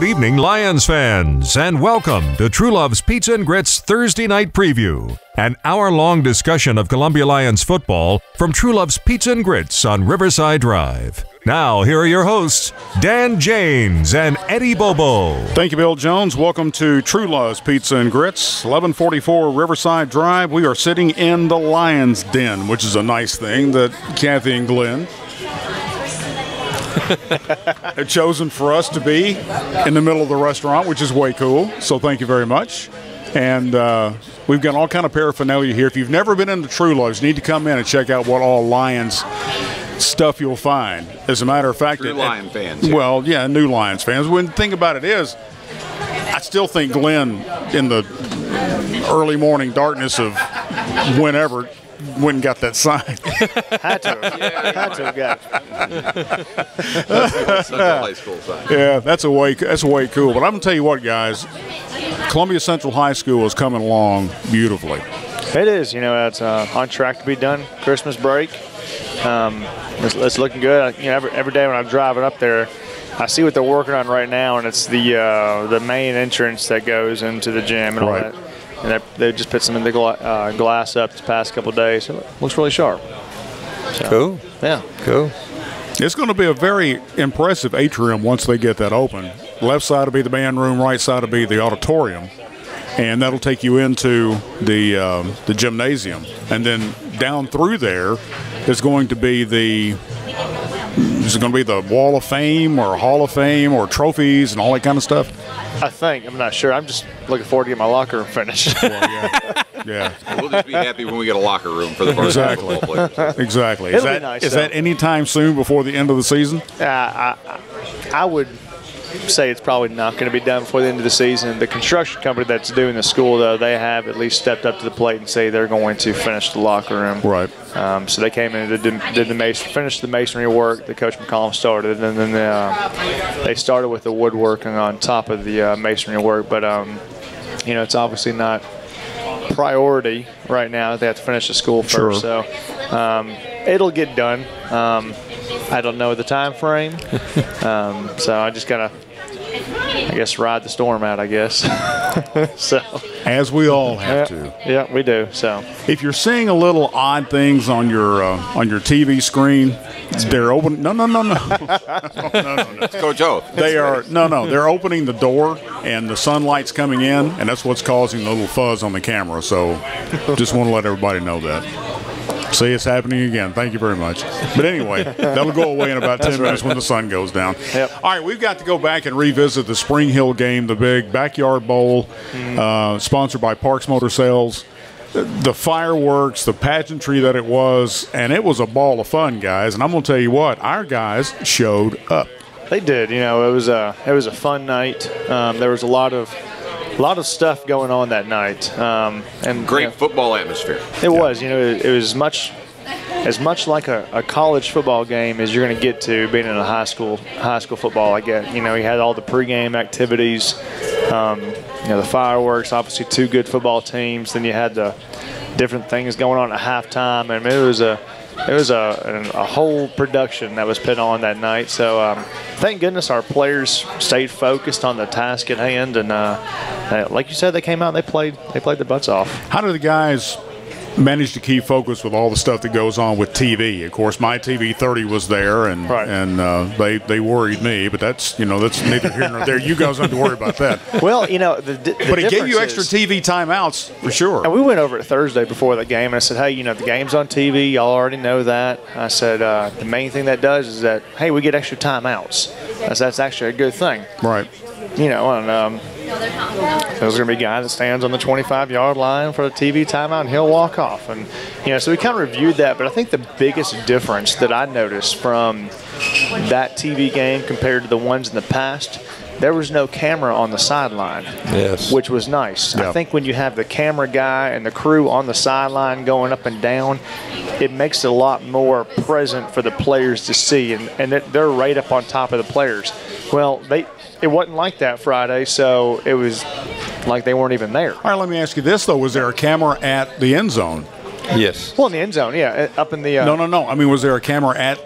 Good evening, Lions fans, and welcome to Truelove's Pizza and Grits Thursday Night Preview, an hour-long discussion of Columbia Lions football from Truelove's Pizza and Grits on Riverside Drive. Now, here are your hosts, Dan James and Eddie Bobo. Thank you, Bill Jones. Welcome to Truelove's Pizza and Grits, 1144 Riverside Drive. We are sitting in the Lions Den, which is a nice thing that Kathy and Glenn have chosen for us to be in the middle of the restaurant, which is way cool. So thank you very much. And we've got all kind of paraphernalia here. If you've never been into Truelove's, you need to come in and check out what all Lions stuff you'll find. As a matter of fact, True Lion fans. Yeah. Well, yeah, new Lions fans. When the thing about it is, I still think Glenn, in the early morning darkness of whenever, went and got that sign. Had to have got it. That's a high school sign. Yeah, that's way cool. But I'm gonna tell you what, guys, Columbia Central High School is coming along beautifully. It is. You know, it's on track to be done. Christmas break. It's looking good. You know, every day when I'm driving up there, I see what they're working on right now, and it's the main entrance that goes into the gym and all that. And they just put some of the glass up this past couple of days. So it looks really sharp. So, cool. Yeah. Cool. It's going to be a very impressive atrium once they get that open. Left side will be the band room, right side will be the auditorium. And that'll take you into the gymnasium. And then down through there is going to be the Wall of Fame or Hall of Fame or trophies and all that kind of stuff? I think. I'm not sure. I'm just looking forward to getting my locker room finished. Well, yeah. We'll just be happy when we get a locker room for the first football players. Exactly. It'll be nice, is that any time soon before the end of the season? I would say it's probably not going to be done before the end of the season. The construction company that's doing the school, though, they have at least stepped up to the plate and say they're going to finish the locker room. Right. So they came in and finished the masonry work that Coach McCollum started, and then they started with the woodworking on top of the masonry work. But you know, it's obviously not priority right now. They have to finish the school first, so it'll get done. I don't know the time frame, so I just gotta, I guess, ride the storm out, I guess. So, as we all have to. Yeah, we do. So, if you're seeing a little odd things on your TV screen, they're open. No. It's Coach O. They're opening the door, and the sunlight's coming in, and that's what's causing the little fuzz on the camera. So, just want to let everybody know that. See, it's happening again. Thank you very much. But anyway, that'll go away in about 10 minutes when the sun goes down. Yep. All right, we've got to go back and revisit the Spring Hill game, the big backyard bowl, sponsored by Parks Motor Sales. The fireworks, the pageantry that it was, and it was a ball of fun, guys. And I'm going to tell you what, our guys showed up. They did. You know, it was a fun night. There was a lot of stuff going on that night, and great football atmosphere. It was, you know, it was as much like a college football game as you're going to get to being in a high school football. I get, you know, you had all the pregame activities, you know, the fireworks. Obviously, two good football teams. Then you had the different things going on at halftime. I mean, it was a whole production that was put on that night. So thank goodness our players stayed focused on the task at hand, and like you said, they came out and they played their butts off. How do the guys manage to keep focus with all the stuff that goes on with TV? Of course, my TV 30 was there, and they worried me, but that's neither here nor there. You guys don't have to worry about that. Well, you know, but it gave you extra TV timeouts for sure. And we went over it Thursday before the game, and I said, hey, you know, the game's on TV. Y'all already know that. I said the main thing that does is that, hey, we get extra timeouts. That's actually a good thing. Right. You know, and there's going to be a guy that stands on the 25-yard line for a TV timeout, and he'll walk off. And, you know, so we kind of reviewed that. But I think the biggest difference that I noticed from that TV game compared to the ones in the past, there was no camera on the sideline, which was nice. Yep. I think when you have the camera guy and the crew on the sideline going up and down, it makes it a lot more present for the players to see, and they're right up on top of the players. Well, it wasn't like that Friday, so it was like they weren't even there. All right, let me ask you this, though. Was there a camera at the end zone? Yes. Well, in the end zone, yeah, up in the No. I mean, was there a camera at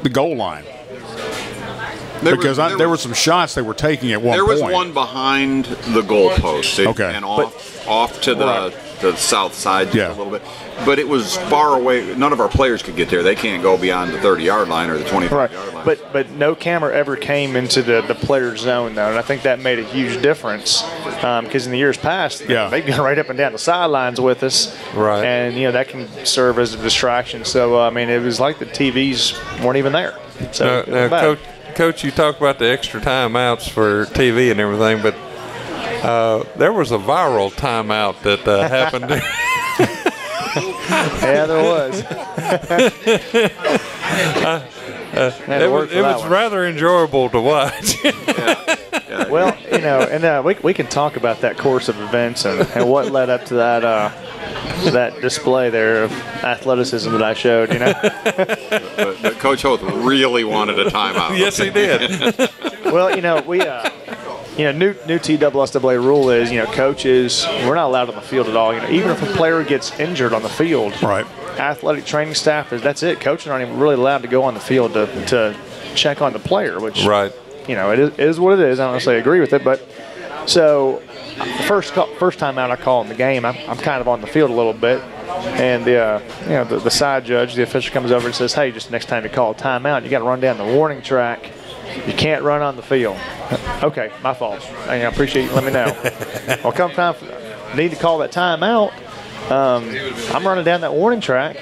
the goal line? There were some shots they were taking at one point. There was one behind the goalpost. Okay. And off to the south side just a little bit. But it was far away. None of our players could get there. They can't go beyond the 30-yard line or the 25-yard line. But no camera ever came into the player's zone, though, and I think that made a huge difference because in the years past, they've gone right up and down the sidelines with us. Right. And, that can serve as a distraction. So, I mean, it was like the TVs weren't even there. So, now, Coach, you talk about the extra timeouts for TV and everything, but there was a viral timeout that happened. Yeah, there was. It was rather enjoyable to watch. Well, and we can talk about that course of events and what led up to that display there of athleticism that I showed. But Coach Hoth really wanted a timeout. Yes, he did. Well, we. New TSSAA rule is, coaches, we're not allowed on the field at all. Even if a player gets injured on the field, right? Athletic training staff, that's it. Coaches aren't even really allowed to go on the field to check on the player, which, right? It is what it is. I don't necessarily agree with it, but so the first time out I call in the game, I'm kind of on the field a little bit, and the side judge, the official, comes over and says, "Hey, just next time you call a timeout, you got to run down the warning track. You can't run on the field." Okay, my fault. I appreciate you letting me know. Well, come time for need to call that timeout. I'm running down that warning track,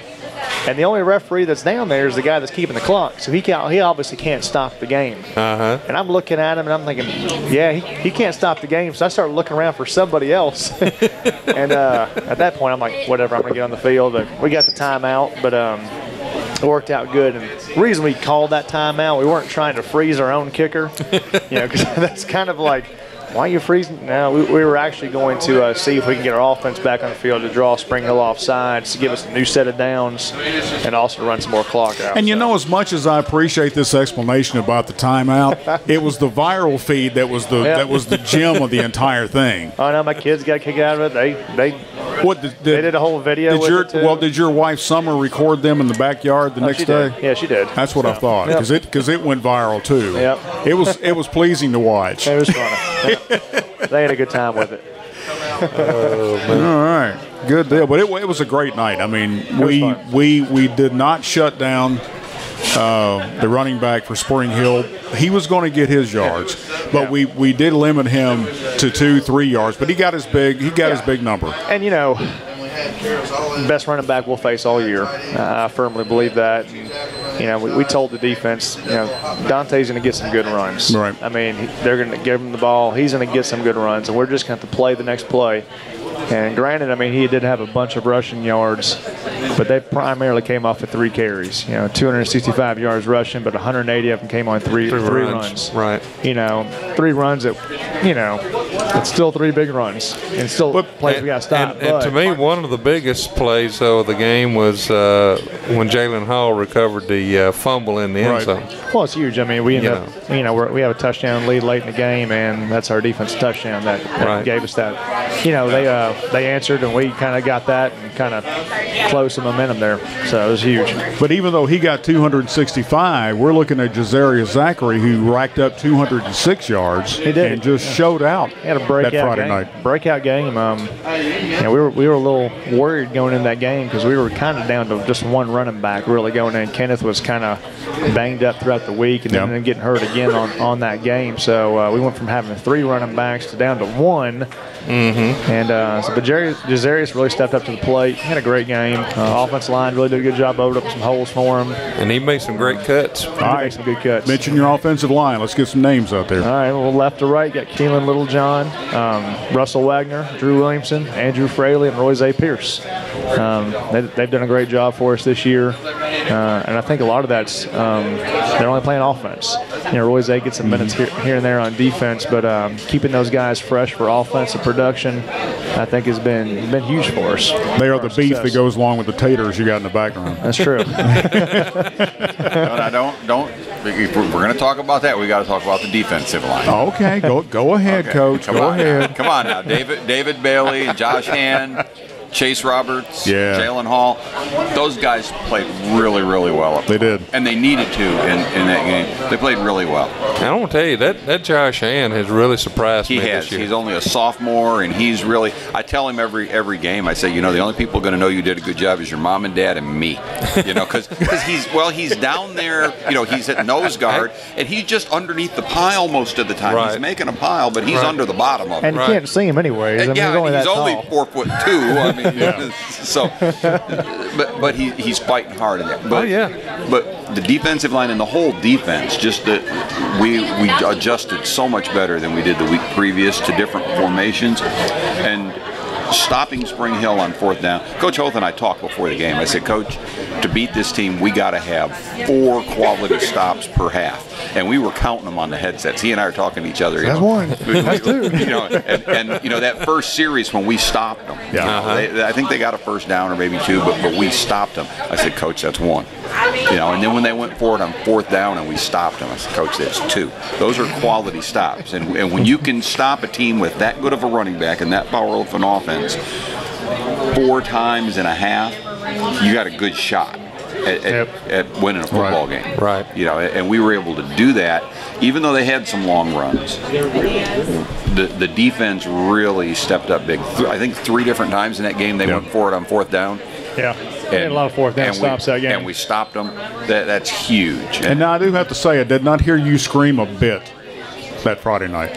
and the only referee that's down there is the guy that's keeping the clock. So he obviously can't stop the game. And I'm looking at him, and I'm thinking, yeah, he can't stop the game. So I started looking around for somebody else. And at that point, I'm like, whatever, I'm going to get on the field. But we got the timeout, but it worked out good. And the reason we called that timeout, we weren't trying to freeze our own kicker, because that's kind of like, why are you freezing? No, we were actually going to see if we can get our offense back on the field to draw Spring Hill off sides to give us a new set of downs and also to run some more clock out. And as much as I appreciate this explanation about the timeout, it was the viral feed that was the gem of the entire thing. Oh no, my kids got a kick out of it. They did a whole video with it too. Well, did your wife Summer record them in the backyard the next day? Yeah, she did. That's what I thought, because it went viral too. Yep. It was pleasing to watch. It was funny. They had a good time with it. All right, good deal. But it was a great night. I mean, we did not shut down the running back for Spring Hill. He was going to get his yards, but we did limit him to 2-3 yards. But he got his big number. And best running back we'll face all year. I firmly believe that. And, we told the defense, Dante's going to get some good runs. Right. I mean, they're going to give him the ball. He's going to get some good runs, and we're just going to have to play the next play. And granted, I mean, he did have a bunch of rushing yards, but they primarily came off of 3 carries. 265 yards rushing, but 180 of them came on three runs. Right. 3 runs that, it's still 3 big runs, and still plays we got to stop. And to me, one of the biggest plays of the game was when Jalen Hall recovered the fumble in the end zone. Well, it's huge. I mean, we end up, we have a touchdown lead late in the game, and that's our defensive touchdown that gave us that. They answered, and we kind of got that and kind of closed some momentum there. So it was huge. But even though he got 265, we're looking at Jazarius Zachary, who racked up 206 yards and just showed out. He had a breakout game. We were a little worried going in that game because we were kind of down to just one running back really going in. Kenneth was kind of banged up throughout the week and then getting hurt again on that game. So we went from having 3 running backs to down to 1. And but Jazarius really stepped up to the plate. He had a great game. Offensive line really did a good job, opened up some holes for him. And he made some great cuts. He made some good cuts. Mention your offensive line. Let's get some names out there. All right, well, left to right, got Keelan Littlejohn, Russell Wagner, Drew Williamson, Andrew Fraley, and Roy Zay Pierce. They've done a great job for us this year. And I think a lot of that's they're only playing offense. Roy Zay gets some minutes here and there on defense, but keeping those guys fresh for offensive production, I think has been huge for us. They are the beef that goes along with the taters you got in the background. That's true. Don't. If we're going to talk about that, we got to talk about the defensive line. Okay, go ahead, Coach. Go ahead. Come on now, David Bailey, Josh Hand, Chase Roberts, Jalen Hall. Those guys played really, really well. They did. And they needed to in that game. They played really well. I want to tell you, that Josh Ann has really surprised me this year. He's only a sophomore, and he's really – I tell him every game, I say, you know, the only people going to know you did a good job is your mom and dad and me. You know, because he's down there, you know, he's at nose guard, and he's just underneath the pile most of the time. Right. He's making a pile, but he's under the bottom of it. And you can't see him anyways. I mean, he's only 4'2". I mean, so, but he's fighting hard in there. But, but the defensive line and the whole defense, just that we adjusted so much better than we did the week previous to different formations. And stopping Spring Hill on 4th down. Coach Hoth and I talked before the game. I said, Coach, to beat this team, we got to have 4 quality stops per half. And we were counting them on the headsets. He and I are talking to each other. That's one. That's two. You know, and you know, that first series when we stopped them, I think they got a first down or maybe 2, but we stopped them. I said, Coach, that's 1. You know, and then when they went forward on 4th down and we stopped them, I said, Coach, that's 2. Those are quality stops. And when you can stop a team with that good of a running back and that power of an offense 4 times in a half, you got a good shot at winning a football game. Right. You know, and we were able to do that, even though they had some long runs. The defense really stepped up big. I think 3 different times in that game they went forward on 4th down. Yeah, they had a lot of 4th down stops that game. And we stopped them. That's huge. And now I do have to say, I did not hear you scream a bit that Friday night.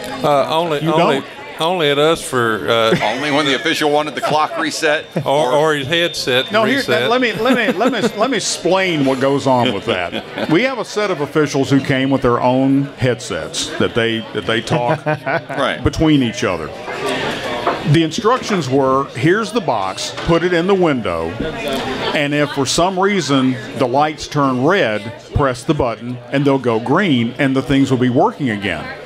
Only at us for only when the official wanted the clock reset or his headset reset. Let me explain what goes on with that. We have a set of officials who came with their own headsets that they talk between each other. The instructions were, here's the box, put it in the window, and if for some reason the lights turn red, press the button, and they'll go green, and the things will be working again.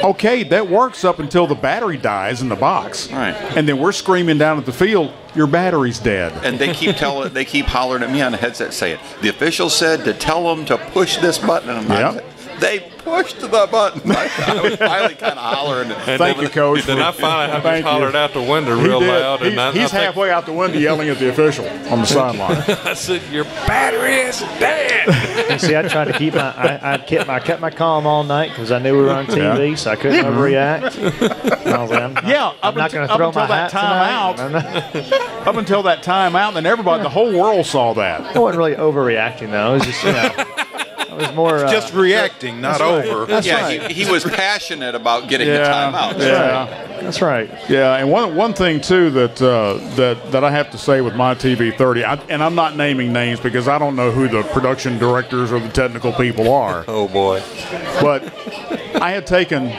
Okay, that works up until the battery dies in the box. Right. And then we're screaming down at the field, your battery's dead. And they keep hollering at me on the headset saying, the official said to tell them to push this button. And they pushed the button. I was finally kind of hollering. Thank you, Coach. Then I finally hollered out the window real loud. He's halfway out the window yelling at the official on the sideline. I said, your battery is dead. See, I tried to keep I kept my calm all night because I knew we were on TV, so I couldn't overreact. I was like, I'm not going to throw my hat tonight. Up until that timeout, then everybody, the whole world saw that. I wasn't really overreacting, though. It was just, it was more just reacting, not over. That's right. He was passionate about getting the timeout. That's right. Yeah, and one thing too that I have to say with my TV 30, and I'm not naming names because I don't know who the production directors or the technical people are. Oh boy! But I had taken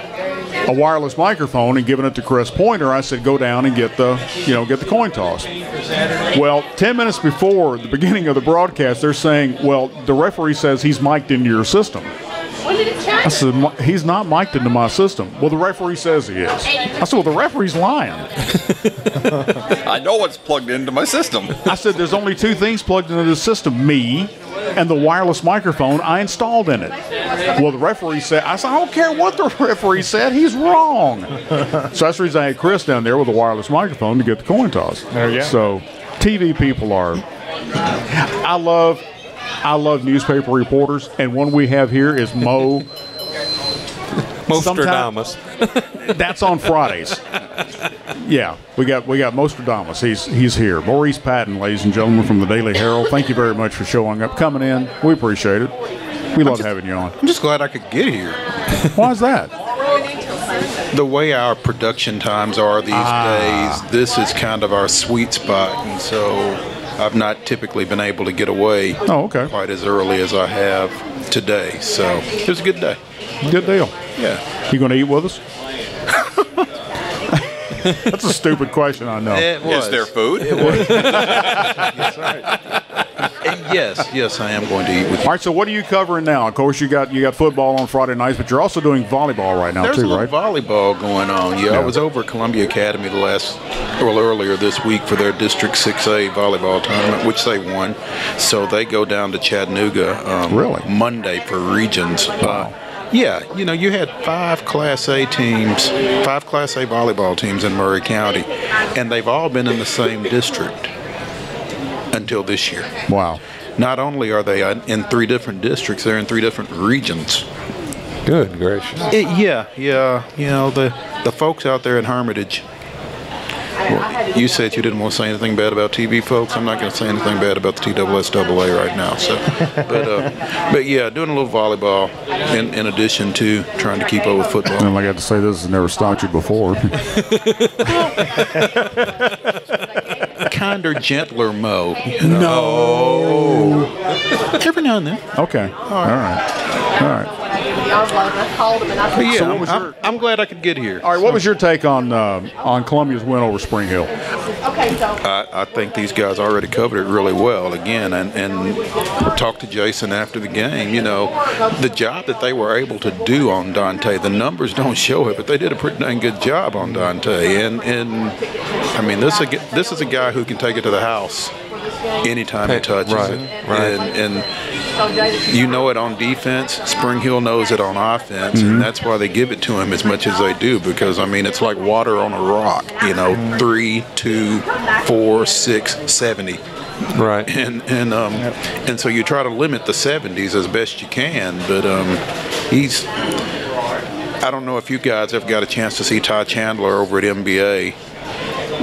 a wireless microphone and given it to Chris Pointer. I said, go down and get the coin toss. Well, 10 minutes before the beginning of the broadcast, they're saying, well, the referee says he's mic'd into your system. I said, he's not mic'd into my system. Well, the referee says he is. I said, well, the referee's lying. I know what's plugged into my system. I said, there's only 2 things plugged into the system, me and the wireless microphone I installed in it. Well, the referee said, I said, I don't care what the referee said, he's wrong. So that's the reason I had Chris down there with a wireless microphone to get the coin toss. There you go. So TV people are, I love newspaper reporters, and one we have here is Mo. Mostradamus. That's on Fridays. Yeah, we got Mostradamus. He's here. Maurice Patton, ladies and gentlemen, from the Daily Herald. Thank you very much for showing up, coming in. We appreciate it. We love having you on. I'm just glad I could get here. Why is that? The way our production times are these days, this is kind of our sweet spot, and so I've not typically been able to get away quite as early as I have today. So it was a good day. Good deal. Yeah. You going to eat with us? That's a stupid question, I know. It was. Is there food? It was. That's right. And yes, I am going to eat with you. All right, so what are you covering now? Of course, you got football on Friday nights, but you're also doing volleyball right now, There's too, a right? volleyball going on. Yeah, I was over at Columbia Academy earlier this week for their District 6A volleyball tournament, which they won. So they go down to Chattanooga Monday for regions. Wow. Yeah, you had 5 Class A volleyball teams in Murray County, and they've all been in the same district until this year. Wow. Not only are they in 3 different districts, they're in 3 different regions. Good gracious. Yeah. You know, the folks out there in Hermitage. Well, you said you didn't want to say anything bad about TV folks. I'm not going to say anything bad about the TSSAA right now. So, but yeah, doing a little volleyball in addition to trying to keep up with football. And I got to say, this has never stopped you before. Kinder, gentler Mo. No. Every now and then. Okay. All right. But yeah, so I'm glad I could get here. All right, what was your take on Columbia's win over Spring Hill? I think these guys already covered it really well again, and talked to Jason after the game. You know, the job that they were able to do on Dante, the numbers don't show it, but they did a pretty dang good job on Dante. And I mean, this is a guy who can take it to the house anytime he touches it. Right. And you know it on defense. Spring Hill knows it on offense, and that's why they give it to him as much as they do. Because I mean, it's like water on a rock. You know, 3, 2, 4, 6, 70. Right. And so you try to limit the 70s as best you can, but he's. I don't know if you guys have got a chance to see Ty Chandler over at MBA,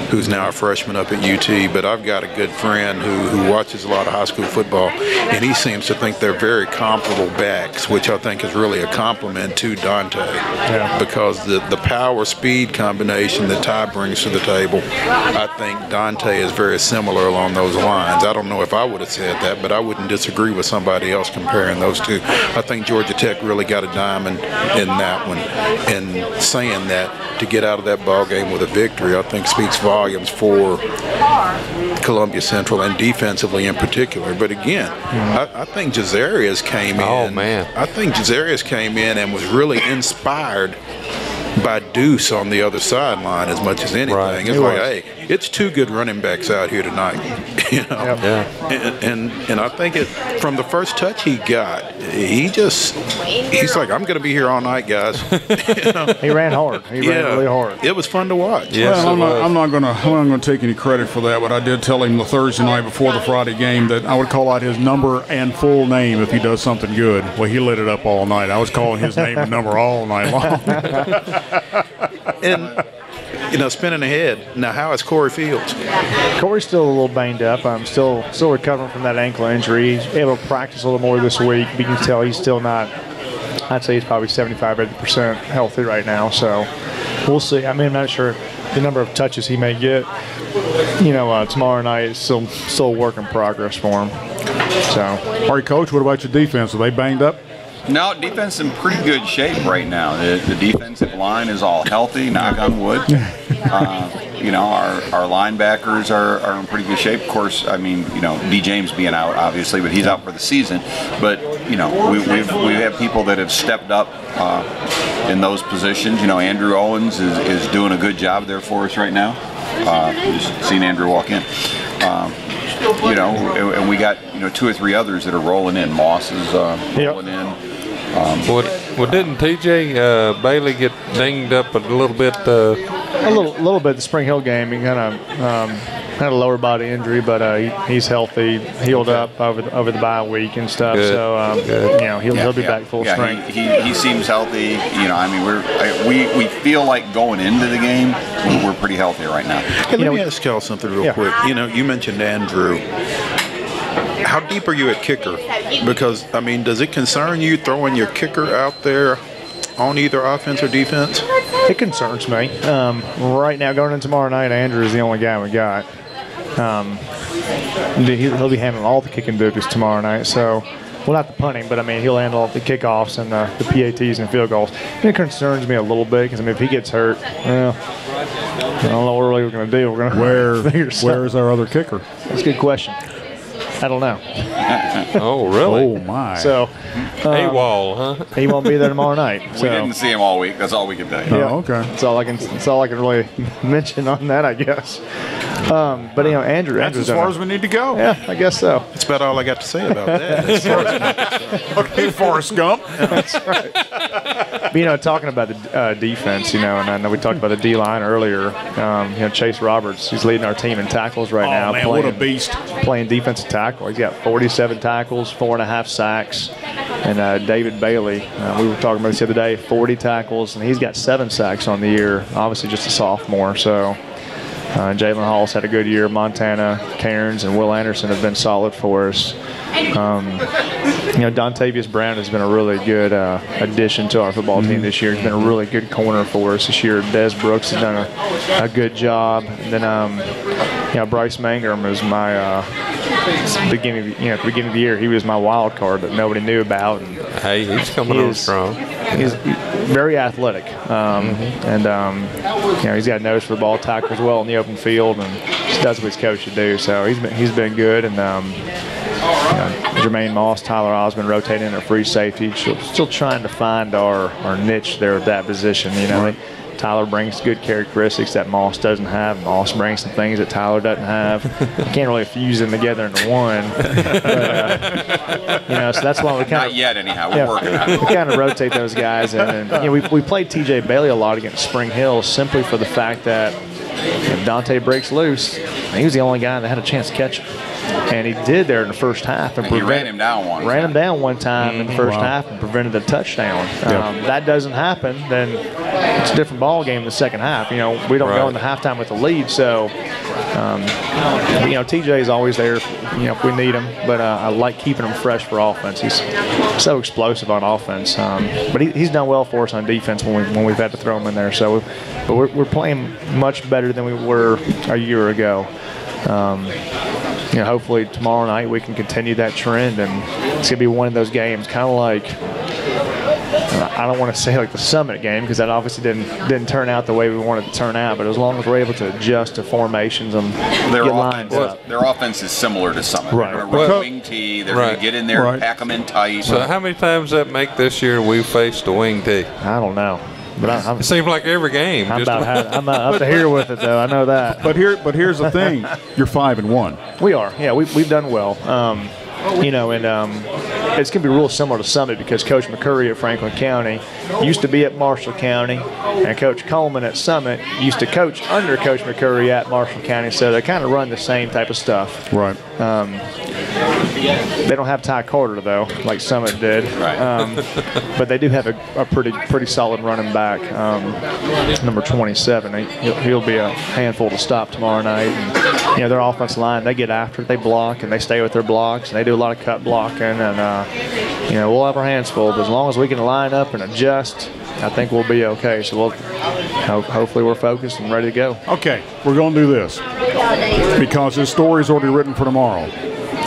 who's now a freshman up at UT, but I've got a good friend who watches a lot of high school football, and he seems to think they're very comparable backs, which I think is really a compliment to Dante, because the power-speed combination that Ty brings to the table, I think Dante is very similar along those lines. I don't know if I would have said that, but I wouldn't disagree with somebody else comparing those two. I think Georgia Tech really got a diamond in that one, and saying that to get out of that ball game with a victory, I think speaks volumes for Columbia Central and defensively in particular. But again, I think Jazarius came in. Oh, man. I think Jazarius came in and was really inspired by Deuce on the other sideline as much as anything. Right. It's like, hey, it's two good running backs out here tonight. You know? And I think from the first touch he got, he's like, I'm going to be here all night, guys. You know? He ran hard. He ran really hard. It was fun to watch. Yes, well, I'm not going to take any credit for that, but I did tell him the Thursday night before the Friday game that I would call out his number and full name if he does something good. Well, he lit it up all night. I was calling his name and number all night long. And, you know, spinning ahead. Now, how is Corey Fields? Corey's still a little banged up. I'm still recovering from that ankle injury. He's able to practice a little more this week. But you can tell he's still not. I'd say he's probably 75-80% healthy right now. So we'll see. I mean, I'm not sure the number of touches he may get. You know, tomorrow night is still a work in progress for him. So, all right, Coach. What about your defense? Are they banged up? No, defense is in pretty good shape right now. The defensive line is all healthy, knock on wood. You know, our linebackers are in pretty good shape. Of course, I mean, you know, D. James being out, obviously, but he's out for the season. But, you know, we have people that have stepped up in those positions. You know, Andrew Owens is doing a good job there for us right now. Just seen Andrew walk in. You know, and we got, you know, 2 or 3 others that are rolling in. Moss is rolling in. Well, didn't T.J. Bailey get dinged up a little bit? A little bit. The Spring Hill game, he kind of had a lower body injury, but he's healthy, healed up over the bye week and stuff. Good. So you know, he'll be back full strength. He seems healthy. You know, I mean, we feel like going into the game, we're pretty healthy right now. Hey, let me ask y'all something real quick. You know, you mentioned Andrew. How deep are you at kicker? Because, I mean, does it concern you throwing your kicker out there on either offense or defense? It concerns me. Right now, going into tomorrow night, Andrew is the only guy we got. He'll be handling all the kicking duties tomorrow night. So, well, not the punting, but I mean, he'll handle the kickoffs and the PATs and field goals. And it concerns me a little bit because I mean, if he gets hurt, well, I don't know what really we're going to do. We're going to figure something. Where's our other kicker? That's a good question. I don't know. Oh, really? Oh, my. So, AWOL, huh? He won't be there tomorrow night. We didn't see him all week. That's all we can tell you. Yeah. Oh, okay. That's all I can really mention on that, I guess. But you know, Andrew's as far as we need to go. Yeah, I guess so. That's about all I got to say about that. Okay, Forrest Gump. That's right. But, you know, talking about the defense, you know, and I know we talked about the D-line earlier. You know, Chase Roberts, he's leading our team in tackles right now. Man, what a beast. Playing defensive tackle. He's got 47 tackles, 4.5 sacks. And David Bailey, we were talking about this the other day, 40 tackles, and he's got 7 sacks on the year, obviously just a sophomore. So Jalen Hall's had a good year. Montana, Cairns, and Will Anderson have been solid for us. Dontavius Brown has been a really good addition to our football team this year. He's been a really good corner for us this year. Des Brooks has done a good job. And then, Bryce Mangrum is my beginning of the year. He was my wild card that nobody knew about. And hey, he's coming on strong. He's very athletic, and he's got a nose for the ball, tackles well in the open field, and just does what he's coached to do. So he's been good, and Jermaine Moss, Tyler Osmond rotating at free safety, still trying to find our niche there at that position. Tyler brings good characteristics that Moss doesn't have. Moss brings some things that Tyler doesn't have. You can't really fuse them together into one. But, so that's why we kind of not yet anyhow. We're working on it. We kind of rotate those guys, and we played T.J. Bailey a lot against Spring Hill simply for the fact that if Dante breaks loose, he was the only guy that had a chance to catch him. And he did there in the first half. And he ran him down once. Ran him down one time in the first half and prevented a touchdown. That doesn't happen, then it's a different ball game in the second half. We don't go into halftime with the lead. So, TJ is always there, if we need him. But I like keeping him fresh for offense. He's so explosive on offense. But he's done well for us on defense when we've had to throw him in there. So, but we're playing much better than we were a year ago. Hopefully tomorrow night we can continue that trend, and it's going to be one of those games, kind of like, I don't want to say like the Summit game, because that obviously didn't turn out the way we wanted it to turn out, but as long as we're able to adjust to formations and get lines up. Their offense is similar to Summit. Right. They're going to run wing tee. They're going to get in there and pack them in tight. So how many times does that make this year we faced the wing tee? I don't know. But it seems like every game. I'm up to here with it, though. I know that. But here's the thing: you're 5-1. We are. Yeah, we've done well. It's going to be real similar to Summit because Coach McCurry at Franklin County used to be at Marshall County, and Coach Coleman at Summit used to coach under Coach McCurry at Marshall County, so they kind of run the same type of stuff. Right. They don't have Ty Carter, though, like Summit did. Right. But they do have a pretty solid running back, number 27. He'll be a handful to stop tomorrow night. And, their offensive line, they get after it, they block, and they stay with their blocks, and they do a lot of cut blocking. And, we'll have our hands full. But as long as we can line up and adjust, I think we'll be okay. So hopefully we're focused and ready to go. Okay, we're going to do this because this story is already written for tomorrow.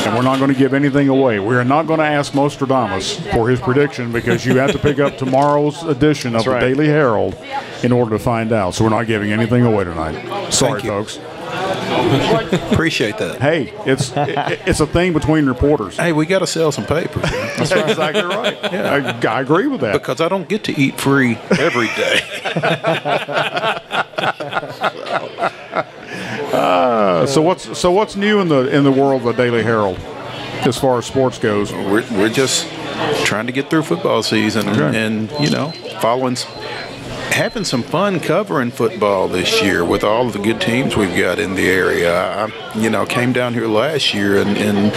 And we're not going to give anything away. We're not going to ask Nostradamus for his prediction because you have to pick up tomorrow's edition of the Daily Herald in order to find out. So we're not giving anything away tonight. Sorry, folks. Appreciate that. Hey, it's a thing between reporters. Hey, we got to sell some papers. That's exactly right. Yeah, I agree with that. Because I don't get to eat free every day. So what's new in the world of the Daily Herald as far as sports goes? We're just trying to get through football season and having some fun covering football this year with all of the good teams we've got in the area. I came down here last year and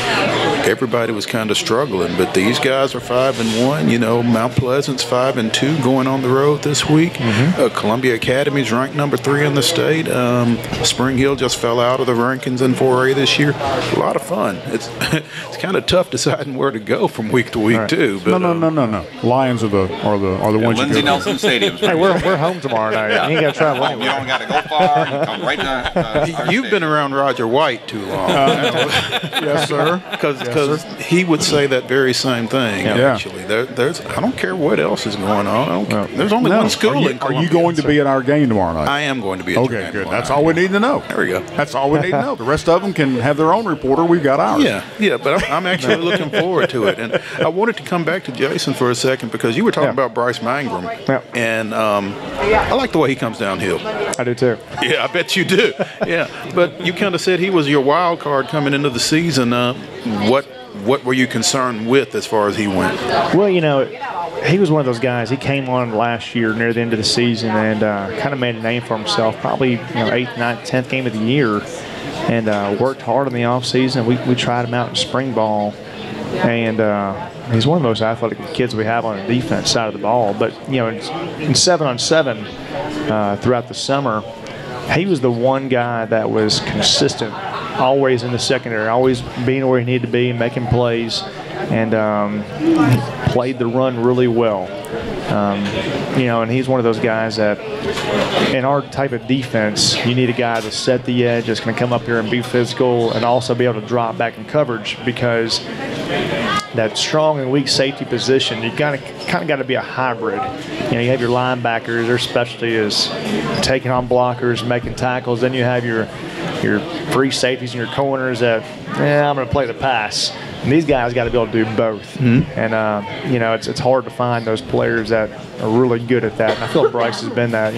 everybody was kind of struggling, but these guys are 5-1. Mount Pleasant's 5-2 going on the road this week. Columbia Academy's ranked number 3 in the state. Spring Hill just fell out of the rankings in 4A this year. A lot of fun. It's kind of tough deciding where to go from week to week too. But, no. Lions are the ones. Lindsey Nelson Stadium. Hey, we're home tomorrow night. Yeah. You ain't got to travel anywhere. You don't got to go far. You come right to You've been around Roger White too long. Yes, sir. Because he would say that very same thing. Actually, I don't care what else is going on. There's only one school in Columbia. Are you going to be at our game tomorrow night? I am going to be at your game. Okay, good. That's all we need to know. There we go. That's all we need to know. The rest of them can have their own reporter. We've got ours. Yeah, but I'm actually looking forward to it. And I wanted to come back to Jason for a second because you were talking about Bryce Mangrum. And I like the way he comes downhill. I do too. Yeah, I bet you do. Yeah, but you kind of said he was your wild card coming into the season. What were you concerned with as far as he went? Well, he was one of those guys. He came on last year near the end of the season and kind of made a name for himself. Probably 8th, 9th, 10th game of the year, and worked hard in the off season. We tried him out in spring ball. And he's one of the most athletic kids we have on the defense side of the ball. But, in 7-on-7 throughout the summer, he was the one guy that was consistent, always in the secondary, always being where he needed to be, making plays, and played the run really well. And he's one of those guys that in our type of defense, you need a guy to set the edge that's going to come up here and be physical and also be able to drop back in coverage, because that strong and weak safety position, you kind of got to be a hybrid. You have your linebackers, their specialty is taking on blockers, making tackles. Then you have your free safeties and your corners that, I'm going to play the pass. And these guys got to be able to do both. And, it's hard to find those players that are really good at that. And I feel Bryce has been that,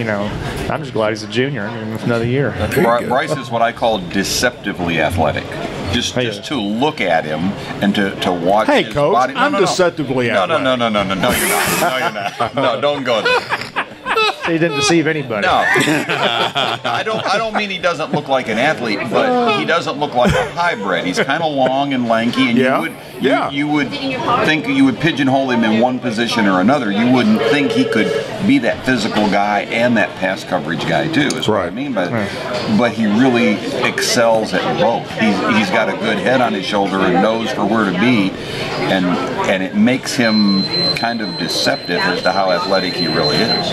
I'm just glad he's a junior. Another year. Bryce is what I call deceptively athletic. Just to look at him and to watch his Coach, body. I'm deceptively athletic. No, you're not. No, you're not. No, don't go there. He didn't deceive anybody. No, I don't mean he doesn't look like an athlete, but he doesn't look like a hybrid. He's kind of long and lanky, and you would think you would pigeonhole him in one position or another. You wouldn't think he could be that physical guy and that pass coverage guy too. Is what I mean. But he really excels at both. He's got a good head on his shoulder and knows for where to be, and it makes him kind of deceptive as to how athletic he really is.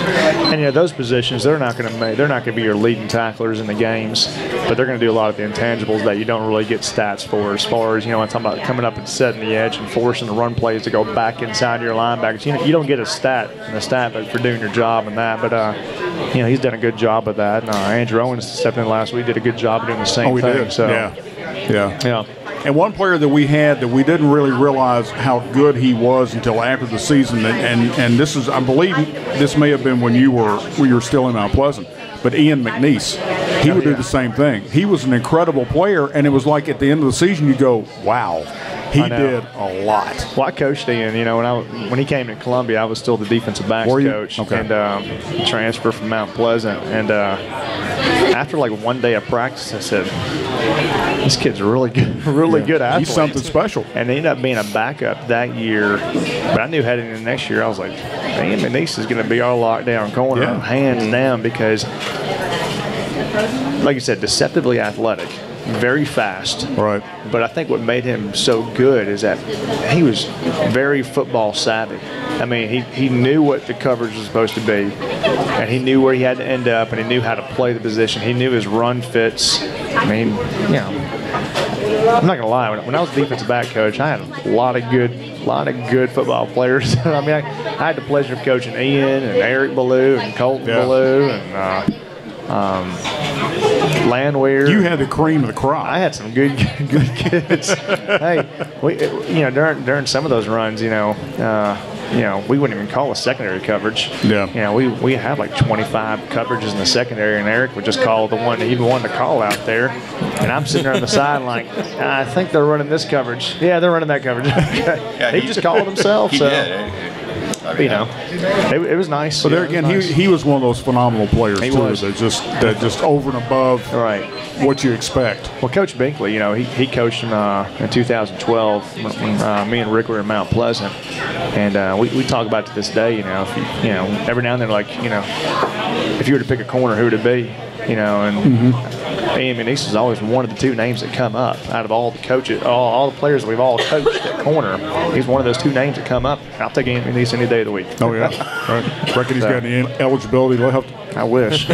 And those positions, they're not going to be your leading tacklers in the games, but they're going to do a lot of the intangibles that you don't really get stats for. As far as I'm talking about coming up and setting the edge and forcing the run plays to go back inside your linebackers. You don't get a stat book for doing your job in that, but he's done a good job of that. And, Andrew Owens stepped in last week, did a good job of doing the same thing. Did. So yeah. And one player that we had that we didn't really realize how good he was until after the season, and this is, I believe, this may have been when you were still in Mount Pleasant, but Ian McNeese, he would do the same thing. He was an incredible player, and it was like at the end of the season you go, wow, he did a lot. Well, I coached Ian. When he came to Columbia, I was still the defensive backs coach, and transferred from Mount Pleasant. And after like one day of practice, I said, this kid's really good athlete. He's something special. And he ended up being a backup that year. But I knew heading into next year, I was like, man, McNeese is going to be our lockdown corner, hands down, because, like you said, deceptively athletic, very fast. Right. But I think what made him so good is that he was very football savvy. I mean, he knew what the coverage was supposed to be, and he knew where he had to end up, and he knew how to play the position. He knew his run fits. I mean, I'm not gonna lie. When I was defensive back coach, I had a lot of good football players. I mean, I had the pleasure of coaching Ian and Eric Ballou and Colton Ballou and Landwehr. You had the cream of the crop. I had some good kids. Hey, during some of those runs, we wouldn't even call a secondary coverage. Yeah. We had like 25 coverages in the secondary, and Eric would just call the one that he'd want to call out there. And I'm sitting there on the side like, I think they're running this coverage. Yeah, they're running that coverage. He just called himself. He did. It was nice. But there again, he was one of those phenomenal players he too. Was. That just over and above what you expect. Well, Coach Binkley, he coached him in 2012 when me and Rick were in Mount Pleasant, and we talk about it to this day. If every now and then, like if you were to pick a corner, who would it be? Ian McNeese is always one of the two names that come up out of all the coaches, all the players that we've all coached at corner. He's one of those two names that come up. I'll take Ian McNeese any day of the week. Oh yeah, right. Reckon he's got any eligibility left? I wish.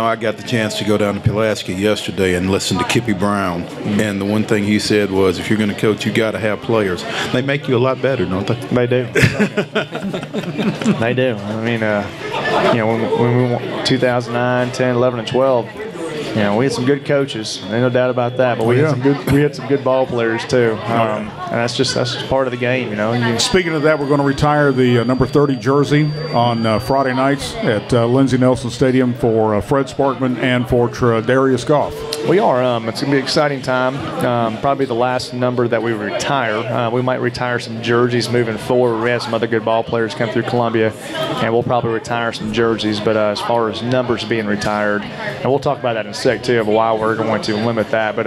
I got the chance to go down to Pulaski yesterday and listen to Kippy Brown, and the one thing he said was, if you're going to coach, you got to have players. They make you a lot better, don't they? They do. They do. I mean, when we went 2009, 10, 11, and 12, we had some good coaches. There's no doubt about that. But we had some good ball players too. And that's just part of the game, Speaking of that, we're going to retire the number 30 jersey on Friday nights at Lindsey Nelson Stadium for Fred Sparkman and for Darius Goff. We are. It's going to be an exciting time. Probably the last number that we retire. We might retire some jerseys moving forward. We have some other good ball players come through Columbia, and we'll probably retire some jerseys. But as far as numbers being retired, and we'll talk about that in a sec too, of why we're going to limit that. But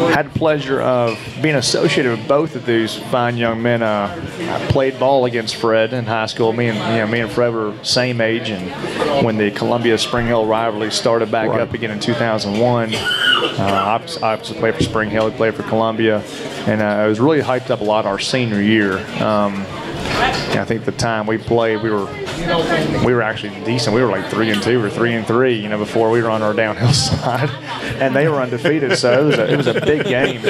had the pleasure of being associated with both of these fine young men. I played ball against Fred in high school. Me and Fred were same age, and when the Columbia Spring Hill rivalry started back up again in 2001, I obviously played for Spring Hill. He played for Columbia, and it was really hyped up a lot our senior year. I think the time we played, we were actually decent. We were like 3-2 or 3-3, before we were on our downhill side, and they were undefeated. So it was a big game,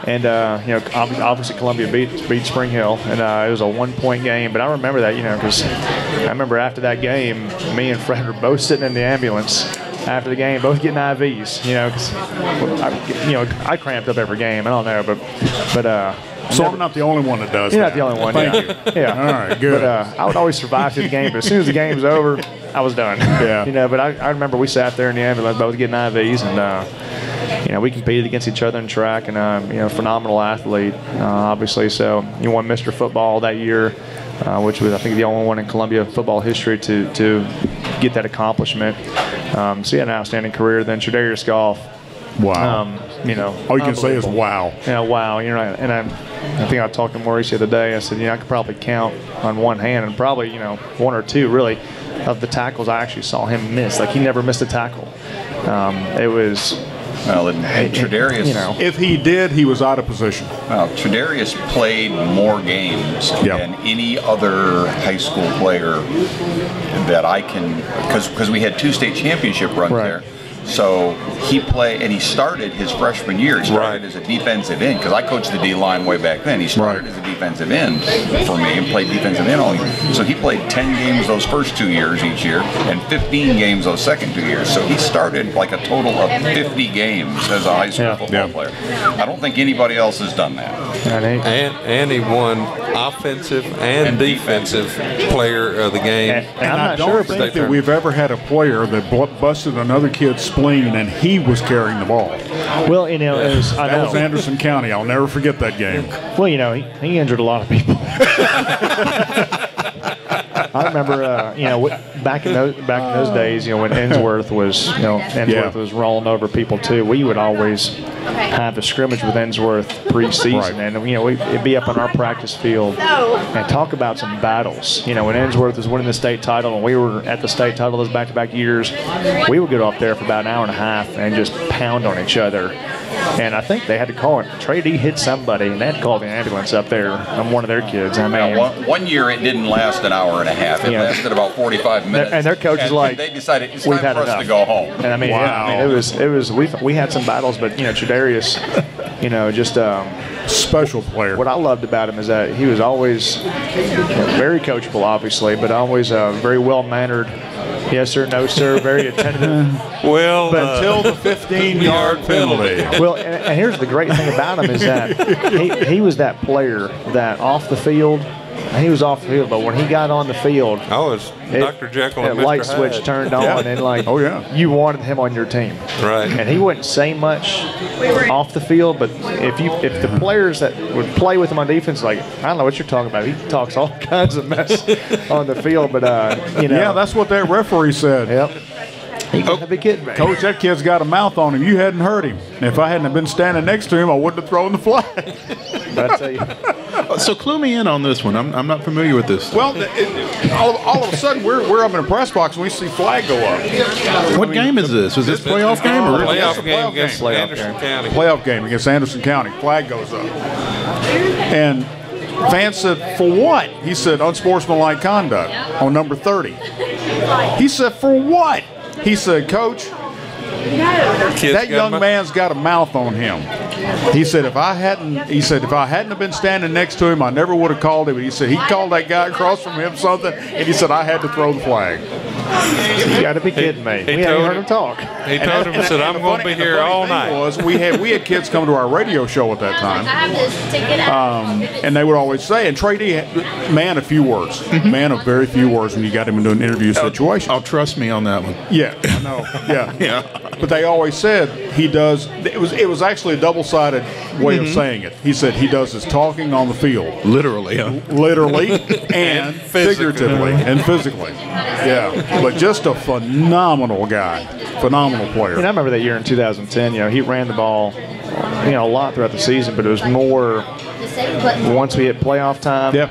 and obviously Columbia beat Spring Hill, and it was a 1-point game. But I remember that, because I remember after that game, me and Fred were both sitting in the ambulance after the game, both getting IVs, because I cramped up every game. I don't know, but. So I'm not the only one that does You're that. not the only one. Thank you. Yeah. All right, good. But I would always survive through the game, but as soon as the game was over, I was done. Yeah. But I remember we sat there in the ambulance, both getting IVs, and we competed against each other in track, and phenomenal athlete, obviously. So you won Mr. Football that year, which was I think the only one in Columbia football history to get that accomplishment. So you had an outstanding career. Then Tre'Darius Goff. Wow. All you can say is wow. Yeah, wow. And I think I talked to Maurice the other day. I said, I could probably count on one hand, and probably, one or two really of the tackles I actually saw him miss. Like, he never missed a tackle. It was. Well, and Tre'Darius, if he did, he was out of position. Well, Tre'Darius played more games than any other high school player that I can, because we had 2 state championship runs there. So he played, and he started his freshman year. He started as a defensive end, because I coached the D-line way back then. He started as a defensive end for me and played defensive end all year. So he played 10 games those first 2 years each year, and 15 games those second 2 years. So he started like a total of 50 games as a high school football player. I don't think anybody else has done that. And he won offensive and defensive player of the game. And I don't think that we've ever had a player that busted another kid's spleen and he was carrying the ball. Well, that was Anderson County. I'll never forget that game. Well, he injured a lot of people. I remember, back in those days, when Ensworth was, was rolling over people too. We would always have a scrimmage with Ensworth preseason, and it'd be up on our practice field and talk about some battles. When Ensworth was winning the state title and we were at the state title those back-to-back years, we would go up there for about an hour and a half and just pound on each other. And I think they had to call it. Trey D hit somebody, and they had to call the ambulance up there on one of their kids. I mean, one year it didn't last an hour and a half. It lasted about 45 minutes. And their coach was like, they decided it's time for us to go home. And I mean, it was. We had some battles, but Tre'Darius, just special player. What I loved about him is that he was always very coachable, obviously, but always very well mannered. Yes, sir. No, sir. Very attentive. Well, but until the 15-yard penalty. Well, and here's the great thing about him is that he was that player that off the field, he was off the field, but when he got on the field, it's Dr. Jekyll and Mr. light switch turned on, and you wanted him on your team. Right. And he wouldn't say much off the field, but if the players that would play with him on defense, I don't know what you're talking about. He talks all kinds of mess on the field, but yeah, that's what that referee said. Yep. He gotta be kidding me. Coach, that kid's got a mouth on him. You hadn't hurt him. And if I hadn't been standing next to him, I wouldn't have thrown the flag. But I tell you. So clue me in on this one. I'm not familiar with this. Well, all of a sudden we're up in a press box and we see flag go up. What game is this? Was this playoff game or playoff game against Anderson County? Playoff game against Anderson County. Flag goes up. And Vance said, "For what?" He said, "Unsportsmanlike conduct on number 30." He said, "For what?" He said, "Coach, that young man's got a mouth on him." He said, if I hadn't have been standing next to him, I never would have called him. He said he called that guy across from him something, and he said I had to throw the flag. You got to be kidding me. We hadn't heard him talk. He told him, said, "I'm going to be here all night." We had kids come to our radio show at that time, and they would always say, and Trey D, man of few words, man of very few words when you got him into an interview situation. I'll trust me on that one. Yeah, I know. Yeah. But they always said he does. It was actually a double-sided way of saying it. He said he does his talking on the field, literally, literally, and figuratively and physically. Yeah. but just a phenomenal guy, phenomenal player. And I remember that year in 2010. He ran the ball, a lot throughout the season, but it was more once we hit playoff time. Yeah.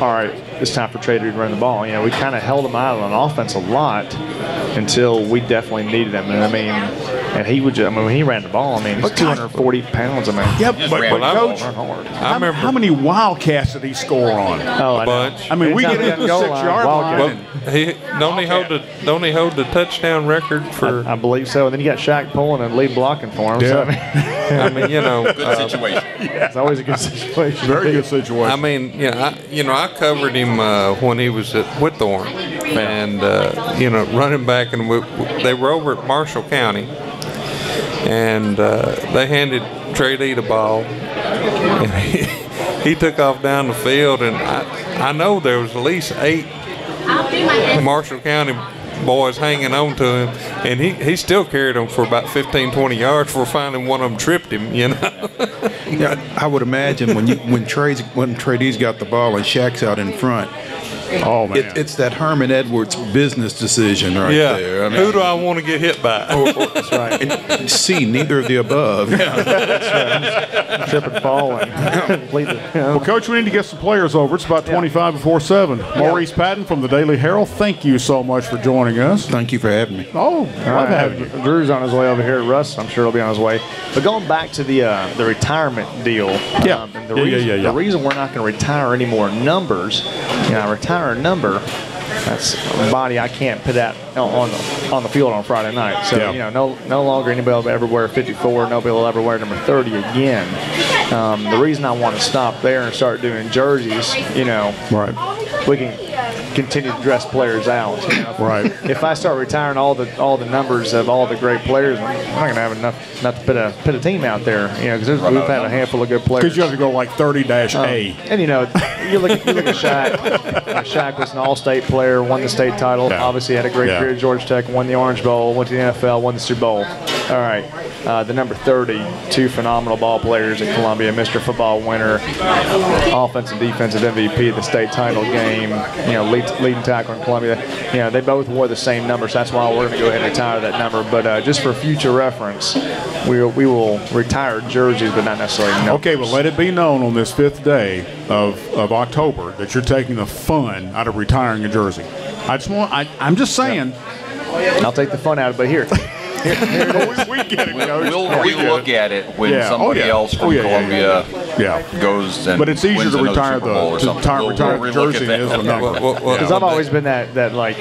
All right, it's time for Trey to run the ball. We kind of held him out on offense a lot until we definitely needed him. And he would just, when he ran the ball, he's 240 pounds. Yeah, but Coach, I remember how many Wildcats did he score on? Oh, a bunch. We get into the 6-yard line. Don't he hold the touchdown record for? I believe so. And then you got Shaq pulling and lead blocking for him. Yeah. So, good situation. It's always a good situation. Very good situation. I covered him when he was at Whitthorne, and running back, and they were over at Marshall County, and they handed Trey Lee the ball, and he took off down the field, and I know there was at least 8 Marshall County boys hanging on to him, and he still carried them for about 15, 20 yards before finally one of them tripped him, Yeah, I would imagine when Trey D's got the ball and Shaq's out in front. Oh man, it's that Herman Edwards business decision right there. Who do I want to get hit by? That's right. And C, neither of the above. That's right. Trip and fall and Well, Coach, we need to get some players over. It's about 25 before 7. Maurice Patton from the Daily Herald, thank you so much for joining us. Thank you for having me. Oh, love having you. Drew's on his way over here. Russ, I'm sure he'll be on his way. But going back to the retirement deal, and the reason we're not going to retire any more numbers, retire a number, that's a body I can't put out on the field on Friday night. So no longer anybody will ever wear 54. Nobody will ever wear number 30 again. The reason I want to stop there and start doing jerseys, right, we can continue to dress players out. Right. If I start retiring all the numbers of all the great players, I'm not going to have enough to put a team out there. Because we've had a handful of good players. Because you have to go like 30-A. And you look at Shaq. Shaq was an All-State player, won the state title. Yeah. Obviously had a great career at Georgia Tech, won the Orange Bowl, went to the NFL, won the Super Bowl. All right. The number 30, 2 phenomenal ball players at Columbia, Mr. Football winner, offensive and defensive MVP of the state title game, leading tackle in Columbia. They both wore the same number, so that's why we're going to go ahead and retire that number. But just for future reference, we will retire jerseys, but not necessarily numbers. Okay, well, let it be known on this 5th day of October that you're taking the fun out of retiring a jersey. I'm just saying. I'll take the fun out of it, but here. We get it, Coach. We'll relook at it when somebody else from Columbia goes and but it's easier wins to retire Super Bowl or something. retire the jersey than it is the number. Because I've always been that like.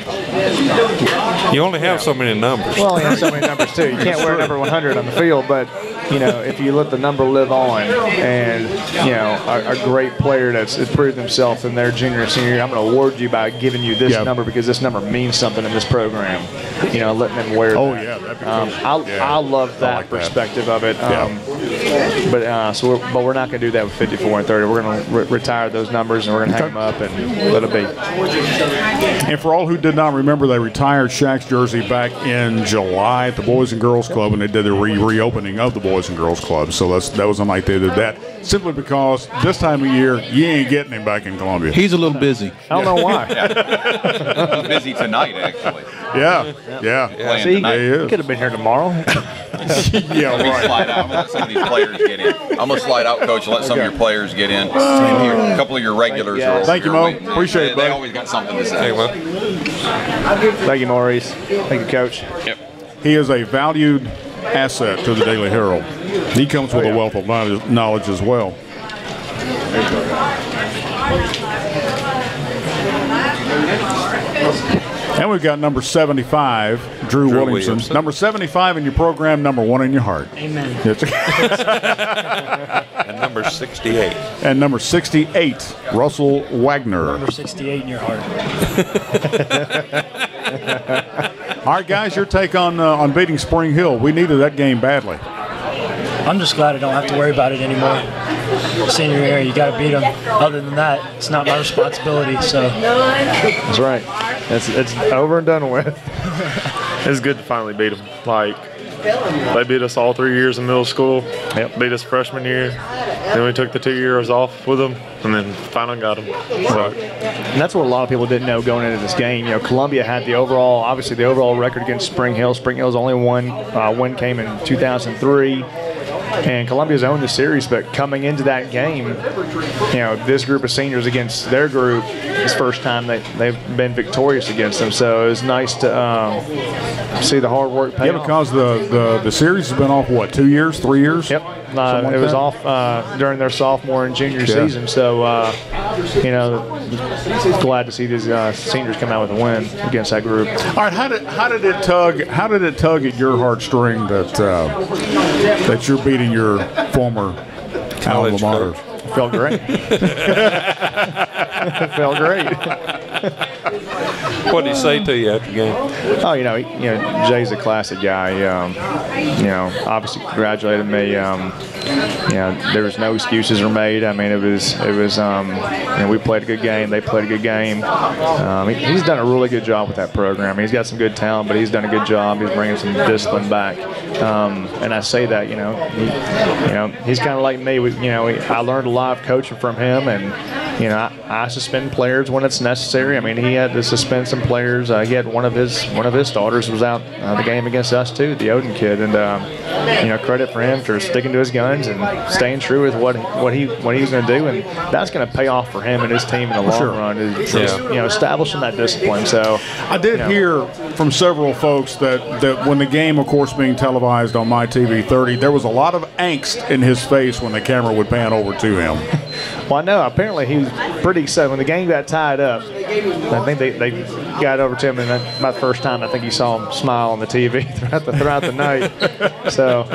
You only have so many numbers. Well, you have so many numbers too. You can't wear number 100 on the field, but if you let the number live on, and a great player that's proved himself in their junior or senior year, I'm going to award you by giving you this number because this number means something in this program. Letting them wear. Oh that. yeah, that'd be cool. I love that perspective of it. But we're not going to do that with 54 and 30. We're going to retire those numbers and we're going to hang them up and let it be. And for all who did not remember, they retired Shaq's jersey back in July at the Boys and Girls Club, and they did the reopening of the Boys and Girls Club. So that was the night they did that. Simply because this time of year, you ain't getting him back in Columbia. He's a little busy. I don't know why. He's busy tonight, actually. Yeah. See, he could have been here tomorrow. Yeah, right. Slide out and let some of these players get in. I'm going to slide out, Coach, and let some of your players get in. A couple of your regulars are over Thank you, here Mo. waiting. Appreciate it, buddy. They always got something to say. Thank you, Maurice. Thank you, Coach. Yep. He is a valued asset to the Daily Herald. He comes with a wealth of knowledge as well. And we've got number 75, Drew Williamson. Number 75 in your program, number 1 in your heart. Amen. And number 68. And number 68, Russell Wagner. Number 68 in your heart. All right, guys, your take on beating Spring Hill. We needed that game badly. I'm just glad I don't have to worry about it anymore. Senior year, you got to beat them. Other than that, it's not my responsibility. So that's right. It's over and done with. It's good to finally beat them. Like, they beat us all 3 years in middle school. Yep. Beat us freshman year. Then we took the 2 years off with them, and then finally got them. So. And that's what a lot of people didn't know going into this game. Columbia had the overall record against Spring Hill. Spring Hill's only win came in 2003. And Columbia's owned the series, but coming into that game, this group of seniors against their group, it's the first time they've been victorious against them. So it was nice to see the hard work pay off. Because the series has been off, 2 years, 3 years? Yep. It was off during their sophomore and junior season. So, glad to see these seniors come out with a win against that group. All right, how did it tug at your heartstring that you're beating your former alma mater? Felt great. Felt great. What did he say to you after the game? Oh, Jay's a classic guy. Obviously congratulated me. There was no excuses were made. I mean, it was. We played a good game. They played a good game. He's done a really good job with that program. He's got some good talent, but he's done a good job. He's bringing some discipline back. And I say that, he's kind of like me. I learned a lot of coaching from him, and I suspend players when it's necessary. I mean, he had to suspend some players. He had one of his starters was out the game against us too, the Odin kid, and credit for him for sticking to his guns and staying true with what he was going to do, and that's going to pay off for him and his team in the long run. Establishing that discipline. So I did hear from several folks that when the game, of course, being televised on my TV 30, there was a lot of angst in his face when the camera would pan over to him. Well, I know. Apparently, he was pretty excited when the game got tied up. I think they got over to him, and about the first time, I think he saw him smile on the TV throughout the night. So,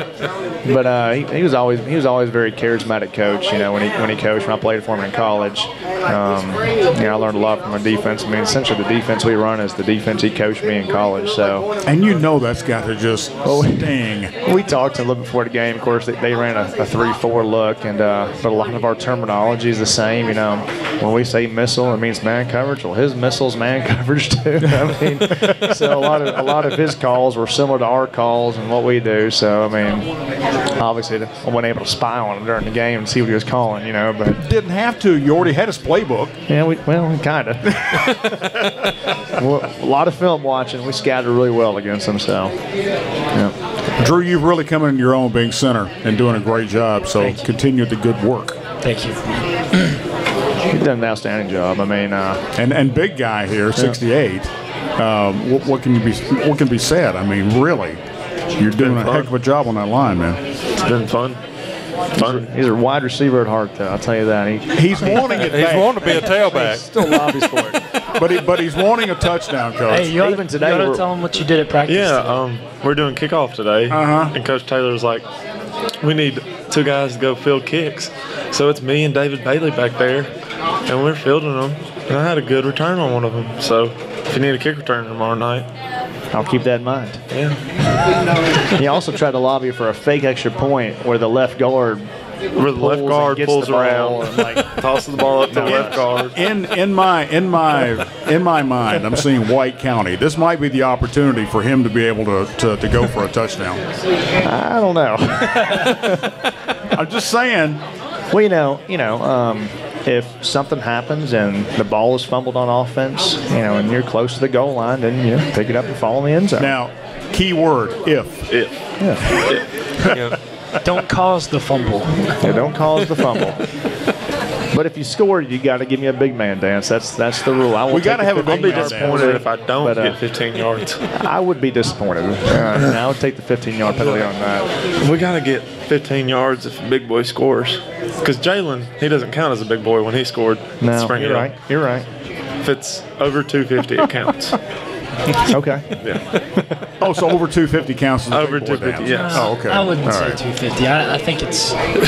but he was always a very charismatic coach. When he coached, when I played for him in college, I learned a lot from my defense. I mean, essentially the defense we run is the defense he coached me in college. So, and that's got to just sting. We talked a little before the game. Of course, they ran a 3-4 look, and but a lot of our terminology is the same. When we say missile, it means man coverage. Well, his missile's man coverage too. I mean, so a lot of his calls were similar to our calls and what we do. So I mean, obviously I wasn't able to spy on him during the game and see what he was calling. But didn't have to. You already had his playbook. Yeah, we kind of. A lot of film watching. We scattered really well against them. So, yeah. Drew, you've really come in your own being center and doing a great job. So continue the good work. Thank you. He's done an outstanding job. I mean, and big guy here, 68. What can be said? I mean, really, you're doing a heck of a job on that line, man. It's been fun. He's a wide receiver at heart, though. I'll tell you that. He's wanting it. He's wanting to be a tailback. He still lobbies for it. But he's wanting a touchdown, Coach. Hey, you ought to tell him what you did at practice. Yeah, we're doing kickoff today, and Coach Taylor's like, we need 2 guys to go field kicks. So it's me and David Bailey back there, and we're fielding them. And I had a good return on one of them. So if you need a kick return tomorrow night, I'll keep that in mind. Yeah. He also tried to lobby for a fake extra point where the left guard pulls around and tosses the ball up to the left guard. In my mind, I'm seeing White County. This might be the opportunity for him to be able to go for a touchdown. I don't know. I'm just saying. Well, if something happens and the ball is fumbled on offense, and you're close to the goal line, then pick it up and fall in the end zone. Now, key word, if. Yeah. Don't cause the fumble. Yeah, don't cause the fumble. But if you score, you got to give me a big man dance. That's the rule. We got to have a big man dance. I'll be disappointed if I don't get 15 yards. I would be disappointed. I would take the 15-yard penalty on that. We got to get 15 yards if a big boy scores. Because Jalen, he doesn't count as a big boy when he scored. No, you're right. You're right. If it's over 250, it counts. Okay. Yeah. Oh, so over 250 counts as a over big boy 250, dance. yes. Oh, okay. I wouldn't say 250. I think it's. You've